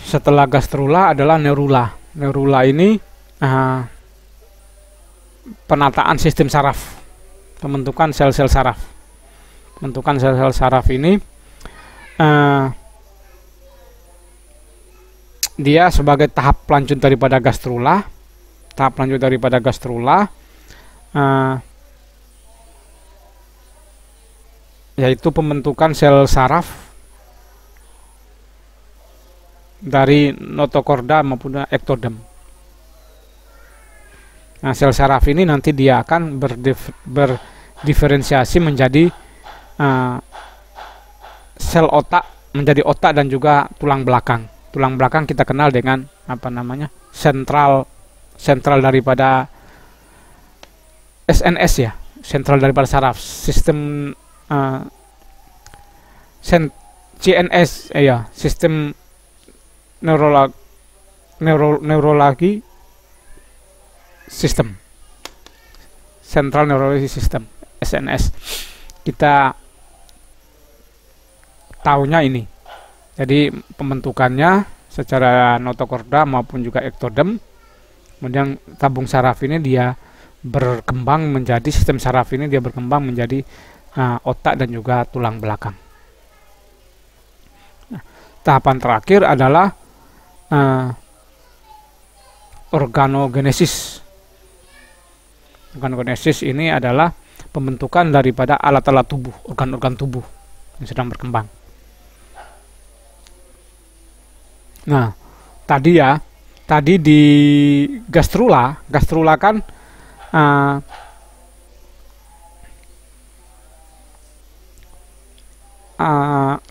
Setelah gastrula adalah neurula. Neurula ini penataan sistem saraf, pembentukan sel-sel saraf. Pembentukan sel-sel saraf ini dia sebagai tahap lanjut daripada gastrula. Tahap lanjut daripada gastrula yaitu pembentukan sel saraf dari notokorda maupun ektodem. Nah, sel saraf ini nanti dia akan berdiferensiasi menjadi sel otak, menjadi otak dan juga tulang belakang. Tulang belakang kita kenal dengan apa namanya? Sentral daripada SNS ya, sentral daripada saraf, sistem CNS ya, sistem neurologi sistem, Central Neurology System, SNS. Kita tahunya ini. Jadi pembentukannya secara notokorda maupun juga ektodem. Kemudian tabung saraf ini dia berkembang menjadi, sistem saraf ini dia berkembang menjadi otak dan juga tulang belakang. Nah, tahapan terakhir adalah organogenesis. Organogenesis ini adalah pembentukan daripada alat-alat tubuh, organ-organ tubuh yang sedang berkembang. Nah, tadi di gastrula kan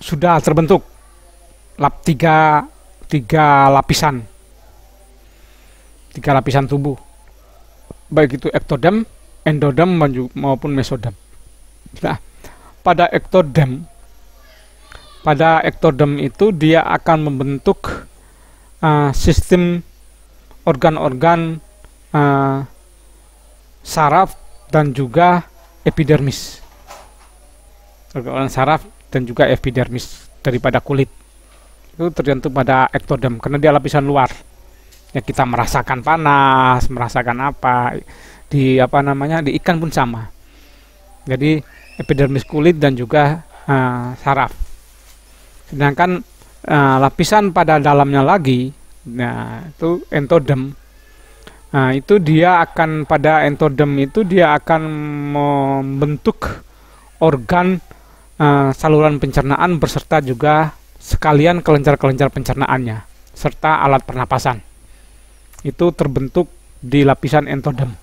sudah terbentuk tiga lapisan tubuh, baik itu ektodem, endodem maupun mesodem. Nah, pada ektodem itu dia akan membentuk sistem organ-organ saraf dan juga epidermis. Organ saraf dan juga epidermis daripada kulit itu terbentuk pada ektodem karena dia lapisan luar. Ya, kita merasakan panas, merasakan apa di ikan pun sama. Jadi epidermis kulit dan juga saraf. Sedangkan lapisan pada dalamnya lagi, nah itu entodem. Nah, itu dia akan pada entodem itu dia akan membentuk organ saluran pencernaan beserta juga sekalian kelenjar-kelenjar pencernaannya serta alat pernapasan. Itu terbentuk di lapisan entodem.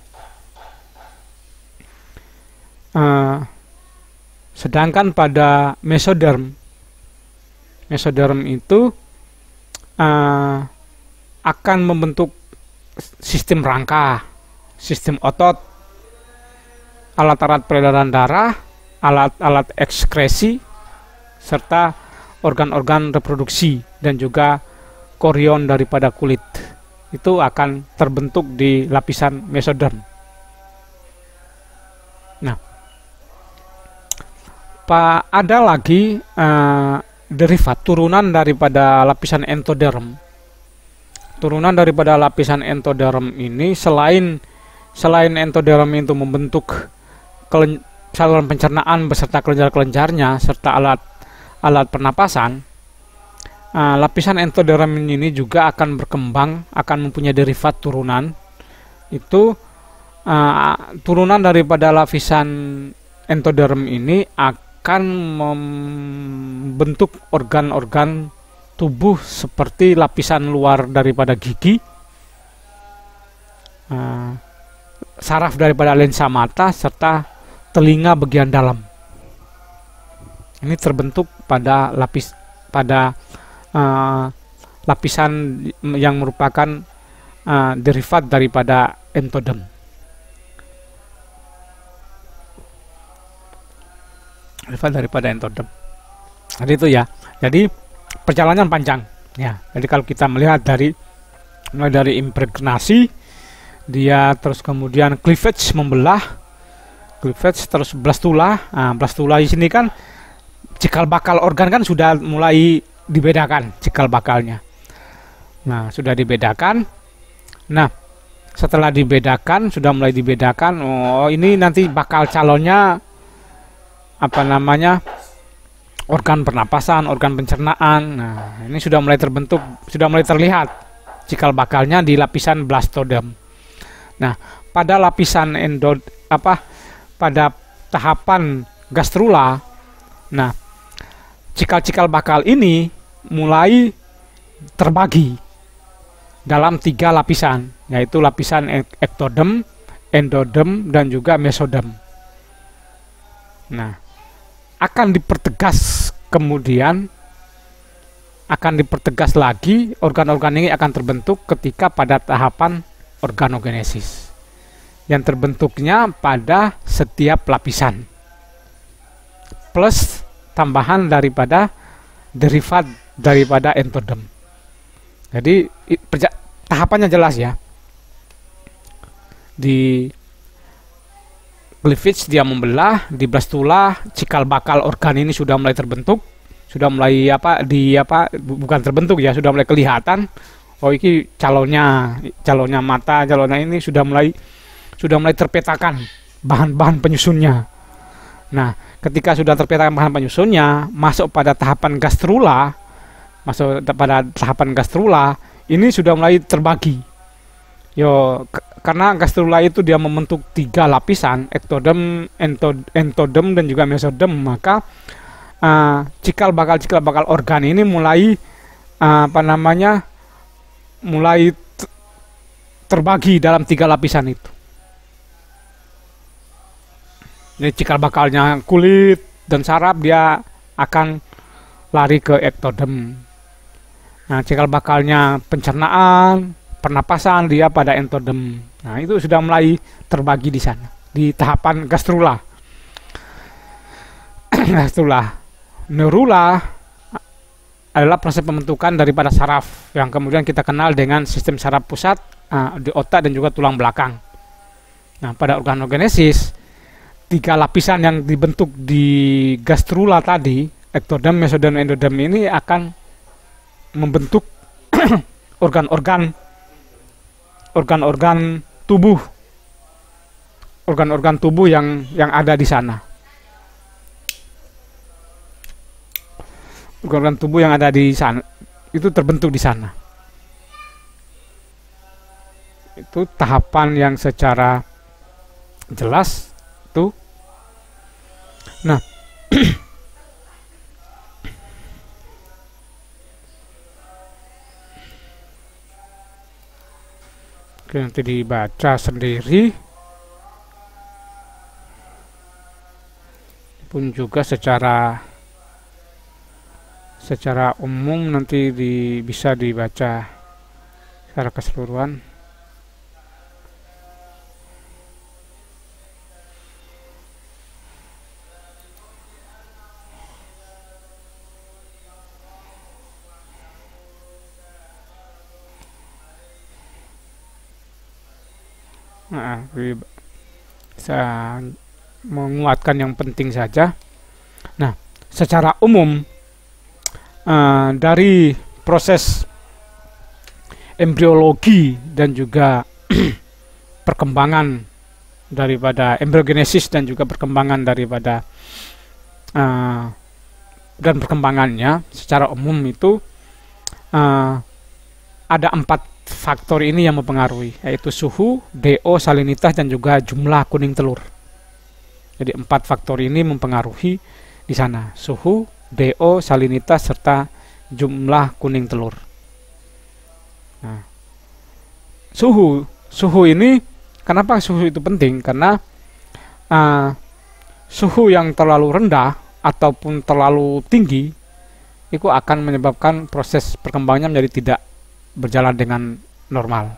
Sedangkan pada mesoderm itu akan membentuk sistem rangka, sistem otot, alat-alat peredaran darah, alat-alat ekskresi, serta organ-organ reproduksi dan juga korion daripada kulit. Itu akan terbentuk di lapisan mesoderm. Nah, ada lagi derivat turunan daripada lapisan entoderm. Turunan daripada lapisan entoderm ini selain entoderm itu membentuk saluran pencernaan beserta kelenjar-kelenjarnya serta alat pernapasan, lapisan entoderm ini juga akan berkembang, akan mempunyai derivat turunan. Itu turunan daripada lapisan entoderm ini akan membentuk organ-organ tubuh seperti lapisan luar daripada gigi, uh, saraf daripada lensa mata serta telinga bagian dalam. Ini terbentuk pada lapisan yang merupakan derivat daripada entoderm. Jadi itu ya. Jadi perjalanan panjang ya. Jadi kalau kita melihat mulai dari impregnasi, dia terus kemudian cleavage, membelah, terus blastula. Nah, blastula di sini kan cikal bakal organ kan sudah mulai dibedakan, cikal bakalnya. Nah, sudah dibedakan. Nah, setelah sudah mulai dibedakan, oh ini nanti bakal calonnya apa namanya? Organ pernapasan, organ pencernaan. Nah, ini sudah mulai terbentuk, sudah mulai terlihat cikal bakalnya di lapisan blastoderm. Nah, pada lapisan pada tahapan gastrula, nah, cikal-cikal bakal ini mulai terbagi dalam 3 lapisan, yaitu lapisan ektoderm, endoderm, dan juga mesoderm. Nah, akan dipertegas lagi, organ-organ ini akan terbentuk ketika pada tahapan organogenesis, yang terbentuknya pada setiap lapisan, plus tambahan daripada derivat daripada entoderm. Jadi tahapannya jelas ya. Di cleavage dia membelah, di blastula cikal bakal organ ini sudah mulai terbentuk, sudah mulai bukan terbentuk ya, sudah mulai kelihatan. Oh, ini calonnya mata, calonnya ini sudah mulai terpetakan bahan-bahan penyusunnya. Nah, ketika sudah terpetakan bahan penyusunnya, masuk pada tahapan gastrula, ini sudah mulai terbagi. Karena gastrula itu dia membentuk 3 lapisan, ektoderm, entoderm, dan juga mesoderm, maka cikal bakal organ ini mulai terbagi dalam 3 lapisan itu. Jadi cikal bakalnya kulit dan saraf, dia akan lari ke ektoderm. Nah, cikal bakalnya pencernaan, pernapasan, dia pada entoderm. Nah, itu sudah mulai terbagi di sana, di tahapan gastrula. Neurula adalah proses pembentukan daripada saraf yang kemudian kita kenal dengan sistem saraf pusat di otak dan juga tulang belakang. Nah, pada organogenesis, 3 lapisan yang dibentuk di gastrula tadi, ektoderm, mesoderm, endoderm, ini akan membentuk organ-organ tubuh yang ada di sana. Organ tubuh yang ada di sana itu terbentuk di sana. Itu tahapan yang secara jelas tuh. Nah, oke, nanti dibaca sendiri. Pun juga secara umum nanti bisa dibaca secara keseluruhan. Nah, bisa menguatkan yang penting saja. Nah, secara umum dari proses embriologi dan juga perkembangan daripada embryogenesis dan juga perkembangan daripada dan perkembangannya secara umum itu ada 4 faktor ini yang mempengaruhi, yaitu suhu, DO, salinitas, dan juga jumlah kuning telur. Jadi 4 faktor ini mempengaruhi di sana: suhu, DO, salinitas, serta jumlah kuning telur. Nah, suhu suhu ini, kenapa suhu itu penting? Karena suhu yang terlalu rendah ataupun terlalu tinggi itu akan menyebabkan proses perkembangannya menjadi tidak berjalan dengan normal.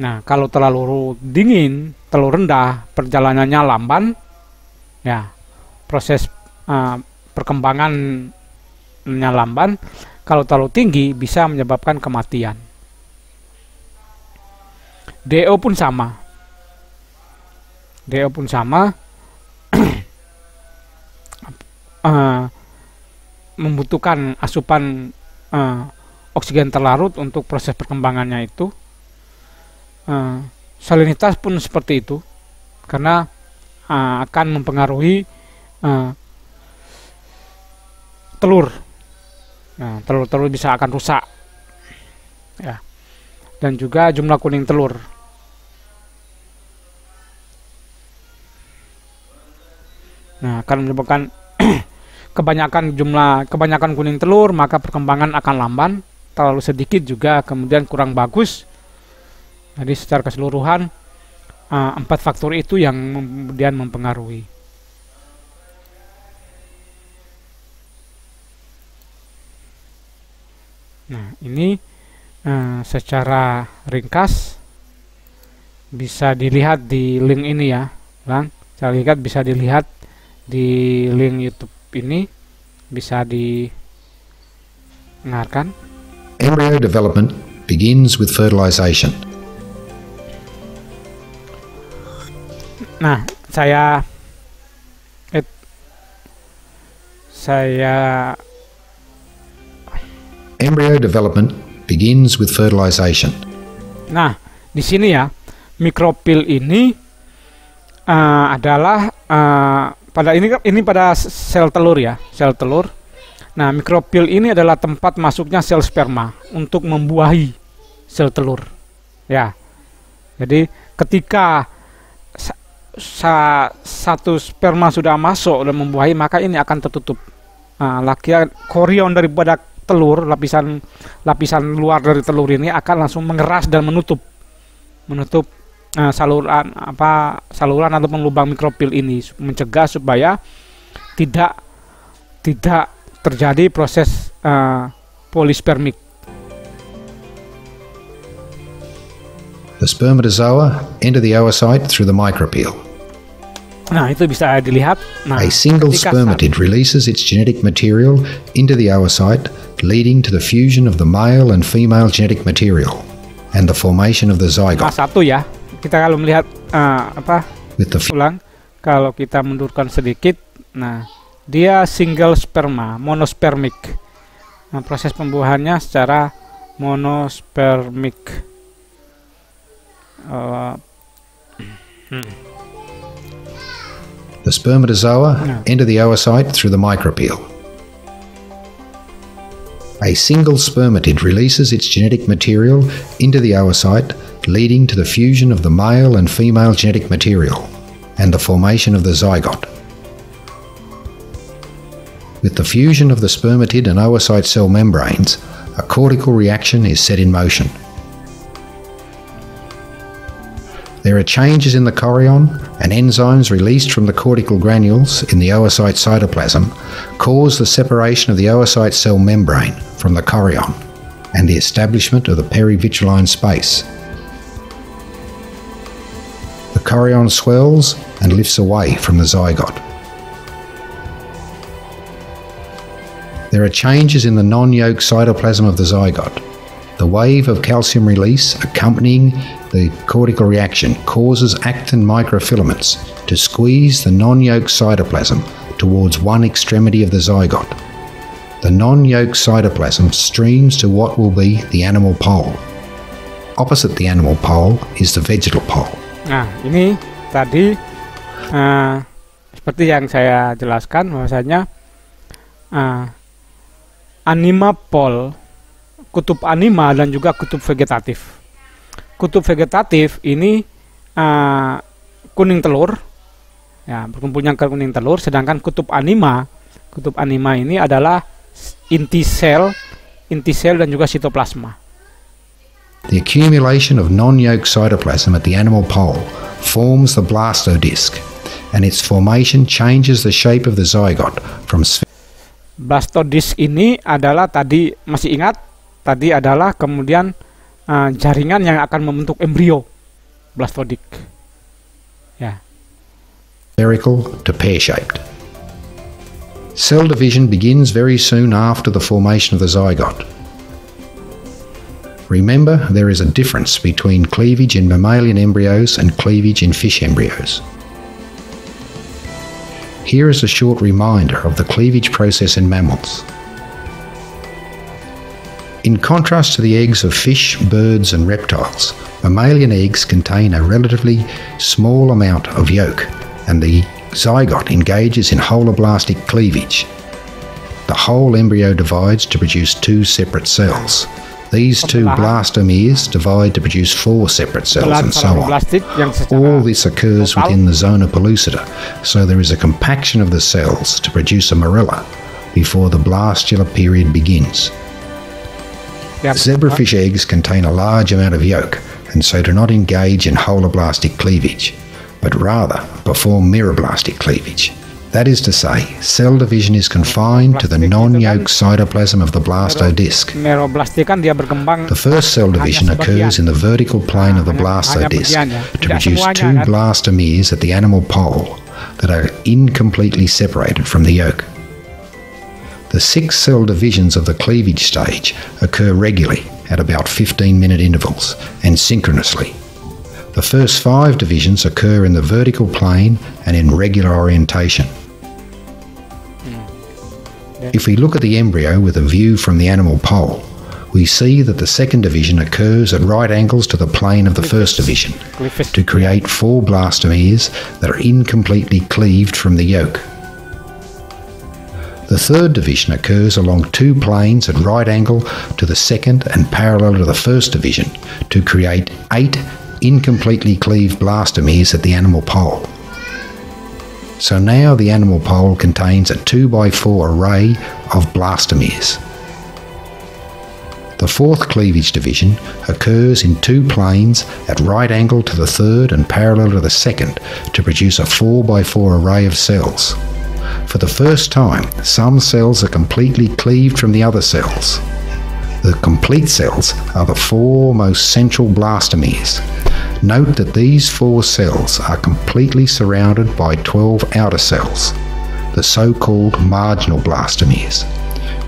Nah, kalau terlalu dingin, terlalu rendah, perjalanannya lamban, ya proses perkembangannya lamban. Kalau terlalu tinggi bisa menyebabkan kematian. DO pun sama. DO pun sama. Membutuhkan asupan oksigen terlarut untuk proses perkembangannya itu. Salinitas pun seperti itu, karena akan mempengaruhi telur. Nah, telur-telur bisa akan rusak, ya. Dan juga jumlah kuning telur. Nah, akan menyebabkan kebanyakan kuning telur, maka perkembangan akan lamban. Terlalu sedikit juga kemudian kurang bagus. Jadi secara keseluruhan 4 faktor itu yang kemudian mempengaruhi. Nah, ini secara ringkas bisa dilihat di link ini ya, Bang. Saya lihat bisa dilihat di link YouTube ini, bisa didengarkan. Embryo development begins with fertilization. Nah, saya Embryo development begins with fertilization. Nah, di sini ya, mikrofil ini adalah pada pada sel telur ya, sel telur. Nah, mikrofil ini adalah tempat masuknya sel sperma untuk membuahi sel telur. Ya. Jadi ketika satu sperma sudah masuk dan membuahi, maka ini akan tertutup. Nah, korion daripada telur, lapisan luar dari telur ini akan langsung mengeras dan menutup saluran ataupun lubang mikrofil ini, mencegah supaya tidak terjadi proses polispermik. The spermatozoa enter the oocyte through the micropyle. Nah, itu bisa dilihat. Nah, a single spermatid releases its genetic material into the oocyte, leading to the fusion of the male and female genetic material and the formation of the zygote. Satu ya, kita kalau melihat kalau kita mundurkan sedikit, nah dia single sperma, monospermik. Nah, proses pembuahannya secara monospermik. The spermatozoa enter the oocyte through the micropyle. A single spermatid releases its genetic material into the oocyte, leading to the fusion of the male and female genetic material and the formation of the zygote. With the fusion of the spermatid and oocyte cell membranes, a cortical reaction is set in motion. There are changes in the chorion, and enzymes released from the cortical granules in the oocyte cytoplasm cause the separation of the oocyte cell membrane from the chorion and the establishment of the perivitrilline space. The chorion swells and lifts away from the zygote. There are changes in the non-yolk cytoplasm of the zygote. The wave of calcium release accompanying the cortical reaction causes actin microfilaments to squeeze the non-yolk cytoplasm towards one extremity of the zygote. The non-yolk cytoplasm streams to what will be the animal pole. Opposite the animal pole is the vegetal pole. Nah, ini tadi seperti yang saya jelaskan bahwasanya anima pole, kutub anima dan juga kutub vegetatif. Kutub vegetatif ini kuning telur, ya, berkumpulnya ke kuning telur, sedangkan kutub anima ini adalah inti sel dan juga sitoplasma. The accumulation of non-yolk cytoplasm at the animal pole forms the blastodisc, and its formation changes the shape of the zygote from blastodisc ini adalah tadi, masih ingat? Tadi adalah kemudian jaringan yang akan membentuk embrio blastodisk. Ya. Spherical to pear-shaped. Cell division begins very soon after the formation of the zygote. Remember, there is a difference between cleavage in mammalian embryos and cleavage in fish embryos. Here is a short reminder of the cleavage process in mammals. In contrast to the eggs of fish, birds and reptiles, mammalian eggs contain a relatively small amount of yolk, and the zygote engages in holoblastic cleavage. The whole embryo divides to produce 2 separate cells. These 2 blastomeres divide to produce 4 separate cells, and so on. All this occurs within the zona pellucida, so there is a compaction of the cells to produce a morilla before the blastular period begins. Zebrafish eggs contain a large amount of yolk, and so do not engage in holoblastic cleavage, but rather perform meriblastic cleavage. That is to say, cell division is confined to the non-yolk cytoplasm of the blastodisc. The first cell division occurs in the vertical plane of the blastodisc to produce 2 blastomeres at the animal pole that are incompletely separated from the yolk. The 6 cell divisions of the cleavage stage occur regularly at about 15-minute intervals and synchronously. The first 5 divisions occur in the vertical plane and in regular orientation. If we look at the embryo with a view from the animal pole, we see that the second division occurs at right angles to the plane of the first division to create 4 blastomeres that are incompletely cleaved from the yolk. The third division occurs along 2 planes at right angle to the second and parallel to the first division to create 8 incompletely cleaved blastomeres at the animal pole. So now the animal pole contains a 2x4 array of blastomeres. The fourth cleavage division occurs in 2 planes at right angle to the third and parallel to the second to produce a 4x4 array of cells. For the first time, some cells are completely cleaved from the other cells. The complete cells are the 4 most central blastomeres. Note that these 4 cells are completely surrounded by 12 outer cells, the so-called marginal blastomeres,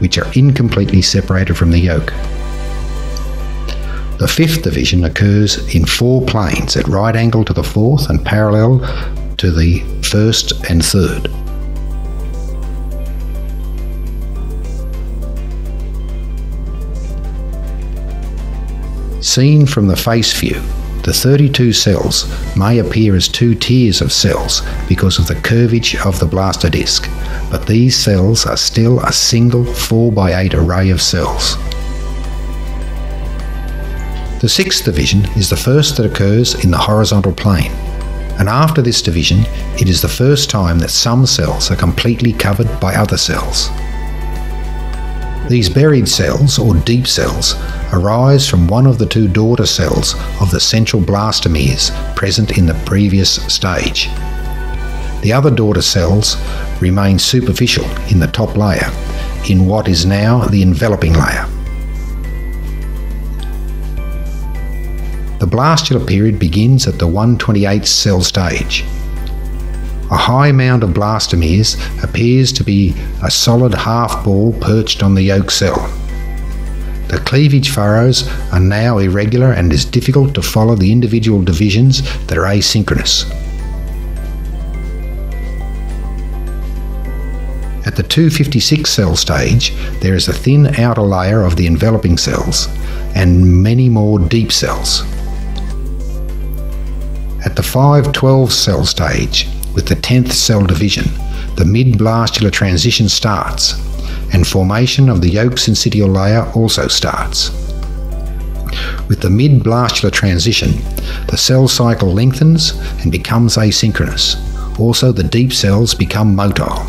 which are incompletely separated from the yolk. The fifth division occurs in 4 planes at right angle to the fourth and parallel to the first and third. Seen from the face view, the 32 cells may appear as 2 tiers of cells because of the curvature of the blastodisc, but these cells are still a single 4x8 array of cells. The sixth division is the first that occurs in the horizontal plane, and after this division it is the first time that some cells are completely covered by other cells. These buried cells, or deep cells, arise from one of the 2 daughter cells of the central blastomeres present in the previous stage. The other daughter cells remain superficial in the top layer, in what is now the enveloping layer. The blastular period begins at the 128th cell stage. A high mound of blastomeres appears to be a solid half ball perched on the yolk cell. The cleavage furrows are now irregular and it is difficult to follow the individual divisions that are asynchronous. At the 256 cell stage, there is a thin outer layer of the enveloping cells and many more deep cells. At the 512 cell stage, with the 10th cell division, the mid-blastular transition starts, and formation of the yolk syncytial layer also starts. With the mid-blastular transition, the cell cycle lengthens and becomes asynchronous. Also, the deep cells become motile.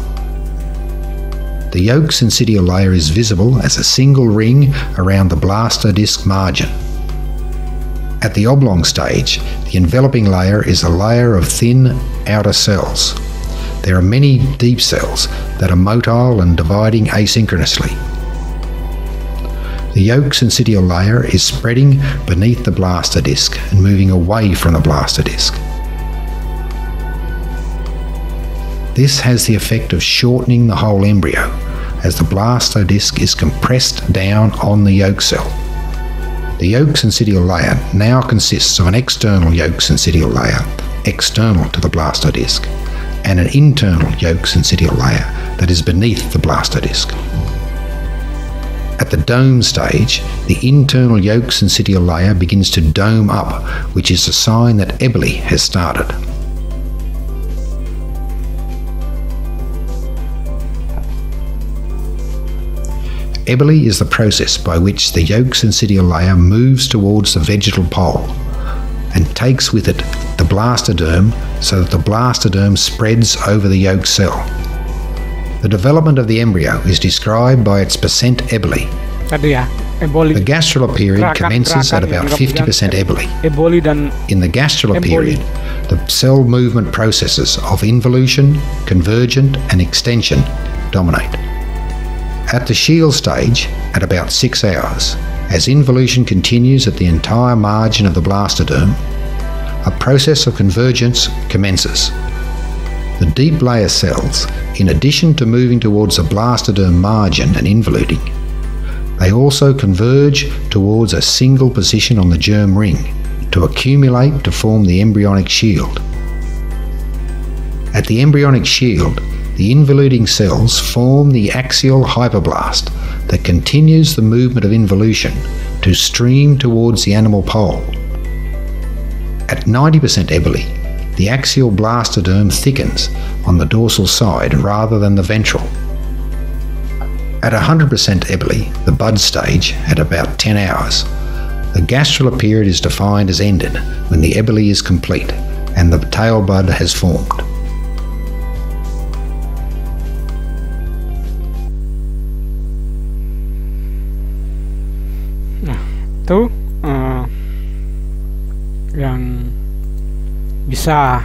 The yolk syncytial layer is visible as a single ring around the blastodisc margin. At the oblong stage, the enveloping layer is a layer of thin outer cells. There are many deep cells that are motile and dividing asynchronously. The yolk syncytial layer is spreading beneath the blaster disc and moving away from the blaster disc. This has the effect of shortening the whole embryo as the blaster disc is compressed down on the yolk cell. The yolk syncytial layer now consists of an external yolk syncytial layer external to the blaster disc and an internal yolk syncytial layer that is beneath the blaster disc. At the dome stage, the internal yolk syncytial layer begins to dome up, which is a sign that emboli has started. Emboli is the process by which the yolk syncytial layer moves towards the vegetal pole and takes with it the blastoderm so that the blastoderm spreads over the yolk cell. The development of the embryo is described by its percent emboli. The gastrula period commences at about 50% emboli. In the gastrula period, the cell movement processes of involution, convergent and extension dominate. At the shield stage, at about 6 hours, as involution continues at the entire margin of the blastoderm, a process of convergence commences. The deep layer cells, in addition to moving towards the blastoderm margin and involuting, they also converge towards a single position on the germ ring to accumulate to form the embryonic shield. At the embryonic shield, the involuting cells form the axial hyperblast that continues the movement of involution to stream towards the animal pole. At 90% emboli, the axial blastoderm thickens on the dorsal side rather than the ventral. At 100% emboli, the bud stage, at about 10 hours, the gastrula period is defined as ended when the emboli is complete and the tail bud has formed. Itu yang bisa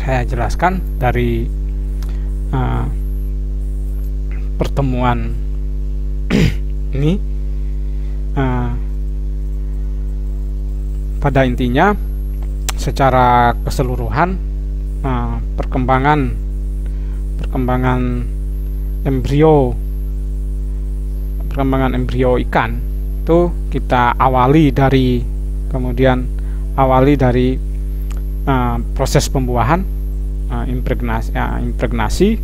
saya jelaskan dari pertemuan ini. Pada intinya, secara keseluruhan perkembangan embrio ikan itu kita awali dari proses pembuahan, impregnasi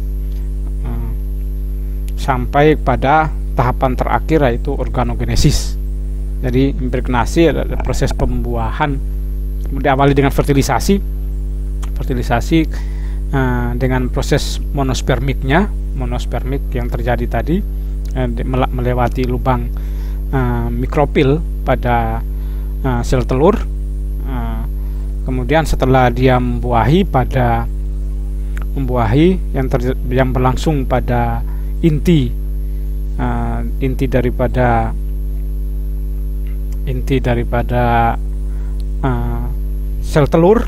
sampai pada tahapan terakhir yaitu organogenesis. Jadi impregnasi adalah proses pembuahan, kemudian awali dengan fertilisasi dengan proses monospermik yang terjadi tadi, melewati lubang mikrofil pada sel telur. Kemudian setelah dia membuahi yang berlangsung pada inti daripada sel telur,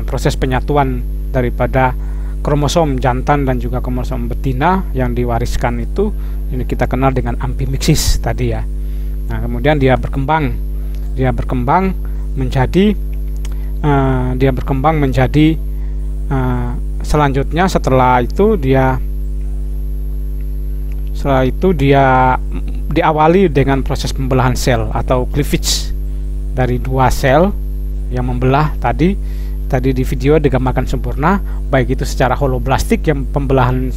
proses penyatuan daripada kromosom jantan dan juga kromosom betina yang diwariskan itu, ini kita kenal dengan ampimixis tadi ya. Nah, kemudian dia berkembang menjadi selanjutnya setelah itu dia diawali dengan proses pembelahan sel atau cleavage dari dua sel yang membelah tadi di video digambarkan sempurna, baik itu secara holoblastik yang pembelahan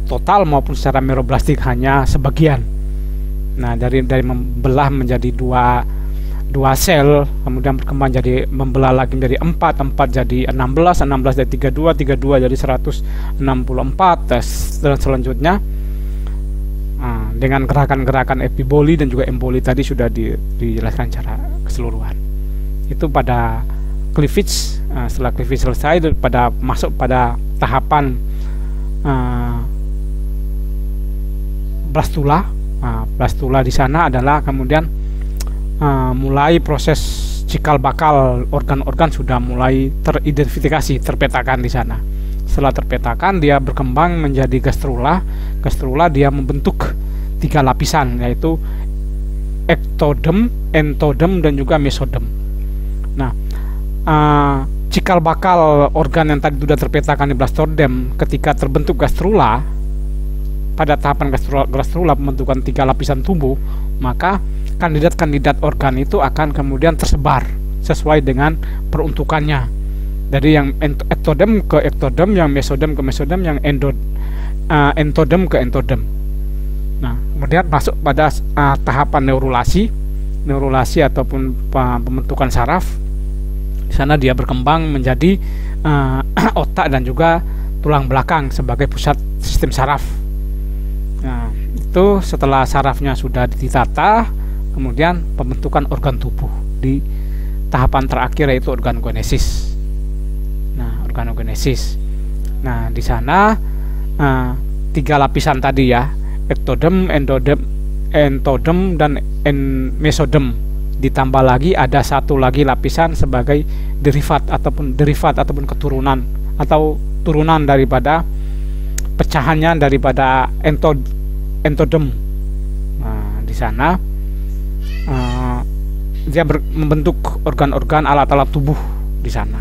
total maupun secara meroblastik hanya sebagian. Nah, dari membelah menjadi dua sel, kemudian berkembang jadi membelah lagi menjadi 4 jadi 16 jadi 32 jadi 164, dan selanjutnya dengan gerakan-gerakan epiboli dan juga emboli tadi sudah dijelaskan secara keseluruhan. Itu pada cleavage. Setelah cleavage selesai, masuk pada tahapan blastula. Nah, blastula di sana adalah kemudian mulai proses cikal bakal organ-organ sudah mulai teridentifikasi, terpetakan di sana. Setelah terpetakan, dia berkembang menjadi gastrula. Gastrula dia membentuk 3 lapisan, yaitu ektodem, entodem, dan juga mesodem. Nah, cikal bakal organ yang tadi sudah terpetakan di blastodem ketika terbentuk gastrula, pada tahapan gastrula pembentukan 3 lapisan tubuh, maka kandidat-kandidat organ itu akan kemudian tersebar sesuai dengan peruntukannya. Dari yang ektodem ke ektodem, yang mesodem ke mesodem, yang entodem ke entodem. Nah, kemudian masuk pada tahapan neurulasi ataupun pembentukan saraf. Di sana dia berkembang menjadi otak dan juga tulang belakang sebagai pusat sistem saraf. Nah, itu setelah sarafnya sudah ditata, kemudian pembentukan organ tubuh di tahapan terakhir, yaitu organogenesis. Nah, organogenesis. Nah, di sana 3 lapisan tadi ya, ektodem, entodem, dan mesodem. Ditambah lagi ada 1 lagi lapisan sebagai derivat ataupun keturunan atau turunan daripada pecahannya daripada entodem. Nah, di sana dia membentuk organ-organ, alat-alat tubuh di sana.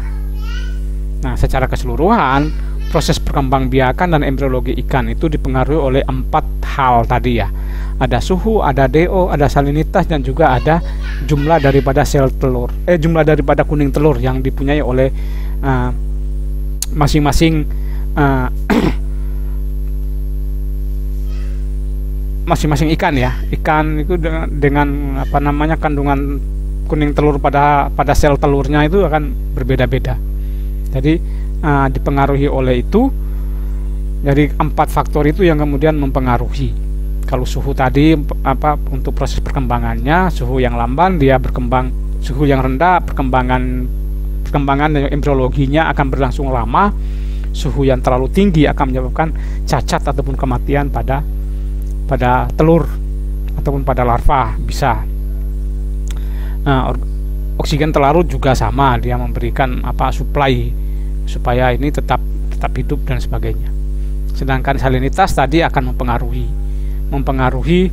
Nah, secara keseluruhan proses perkembangbiakan dan embriologi ikan itu dipengaruhi oleh 4 hal tadi ya. Ada suhu, ada DO, ada salinitas, dan juga ada jumlah daripada sel telur, jumlah daripada kuning telur yang dipunyai oleh masing-masing masing-masing ikan ya. Ikan itu dengan apa namanya, kandungan kuning telur pada sel telurnya itu akan berbeda-beda. Jadi dipengaruhi oleh itu. Jadi 4 faktor itu yang kemudian mempengaruhi. Kalau suhu tadi untuk proses perkembangannya, suhu yang lamban dia berkembang, suhu yang rendah perkembangan embriologinya akan berlangsung lama. Suhu yang terlalu tinggi akan menyebabkan cacat ataupun kematian pada telur ataupun pada larva bisa. Oksigen terlarut juga sama, dia memberikan supply supaya ini tetap hidup dan sebagainya. Sedangkan salinitas tadi akan mempengaruhi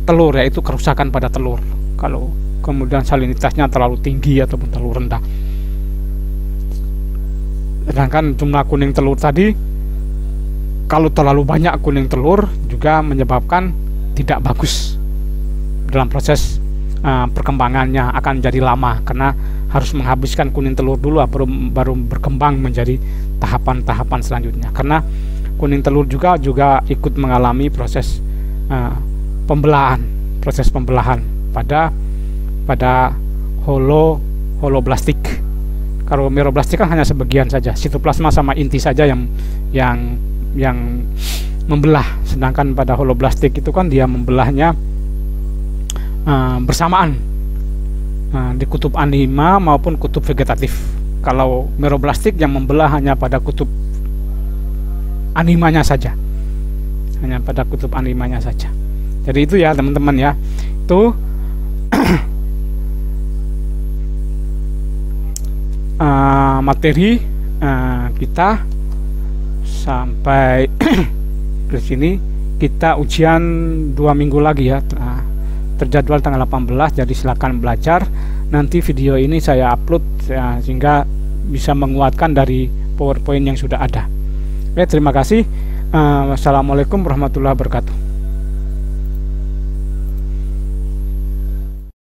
telur, yaitu kerusakan pada telur kalau kemudian salinitasnya terlalu tinggi ataupun terlalu rendah. Sedangkan jumlah kuning telur tadi, kalau terlalu banyak kuning telur juga menyebabkan tidak bagus dalam proses perkembangannya, akan jadi lama karena harus menghabiskan kuning telur dulu baru berkembang menjadi tahapan-tahapan selanjutnya. Karena kuning telur juga ikut mengalami proses pembelahan pada holoblastik. Kalau meroblastik kan hanya sebagian saja, sitoplasma sama inti saja yang membelah. Sedangkan pada holoblastik itu kan dia membelahnya bersamaan di kutub anima maupun kutub vegetatif. Kalau meroblastik yang membelah hanya pada kutub animanya saja, Jadi itu ya teman-teman ya, itu materi kita sampai di sini. Kita ujian 2 minggu lagi ya, terjadwal tanggal 18, jadi silakan belajar. Nanti video ini saya upload ya, sehingga bisa menguatkan dari PowerPoint yang sudah ada. Oke, terima kasih. Wassalamualaikum warahmatullahi wabarakatuh.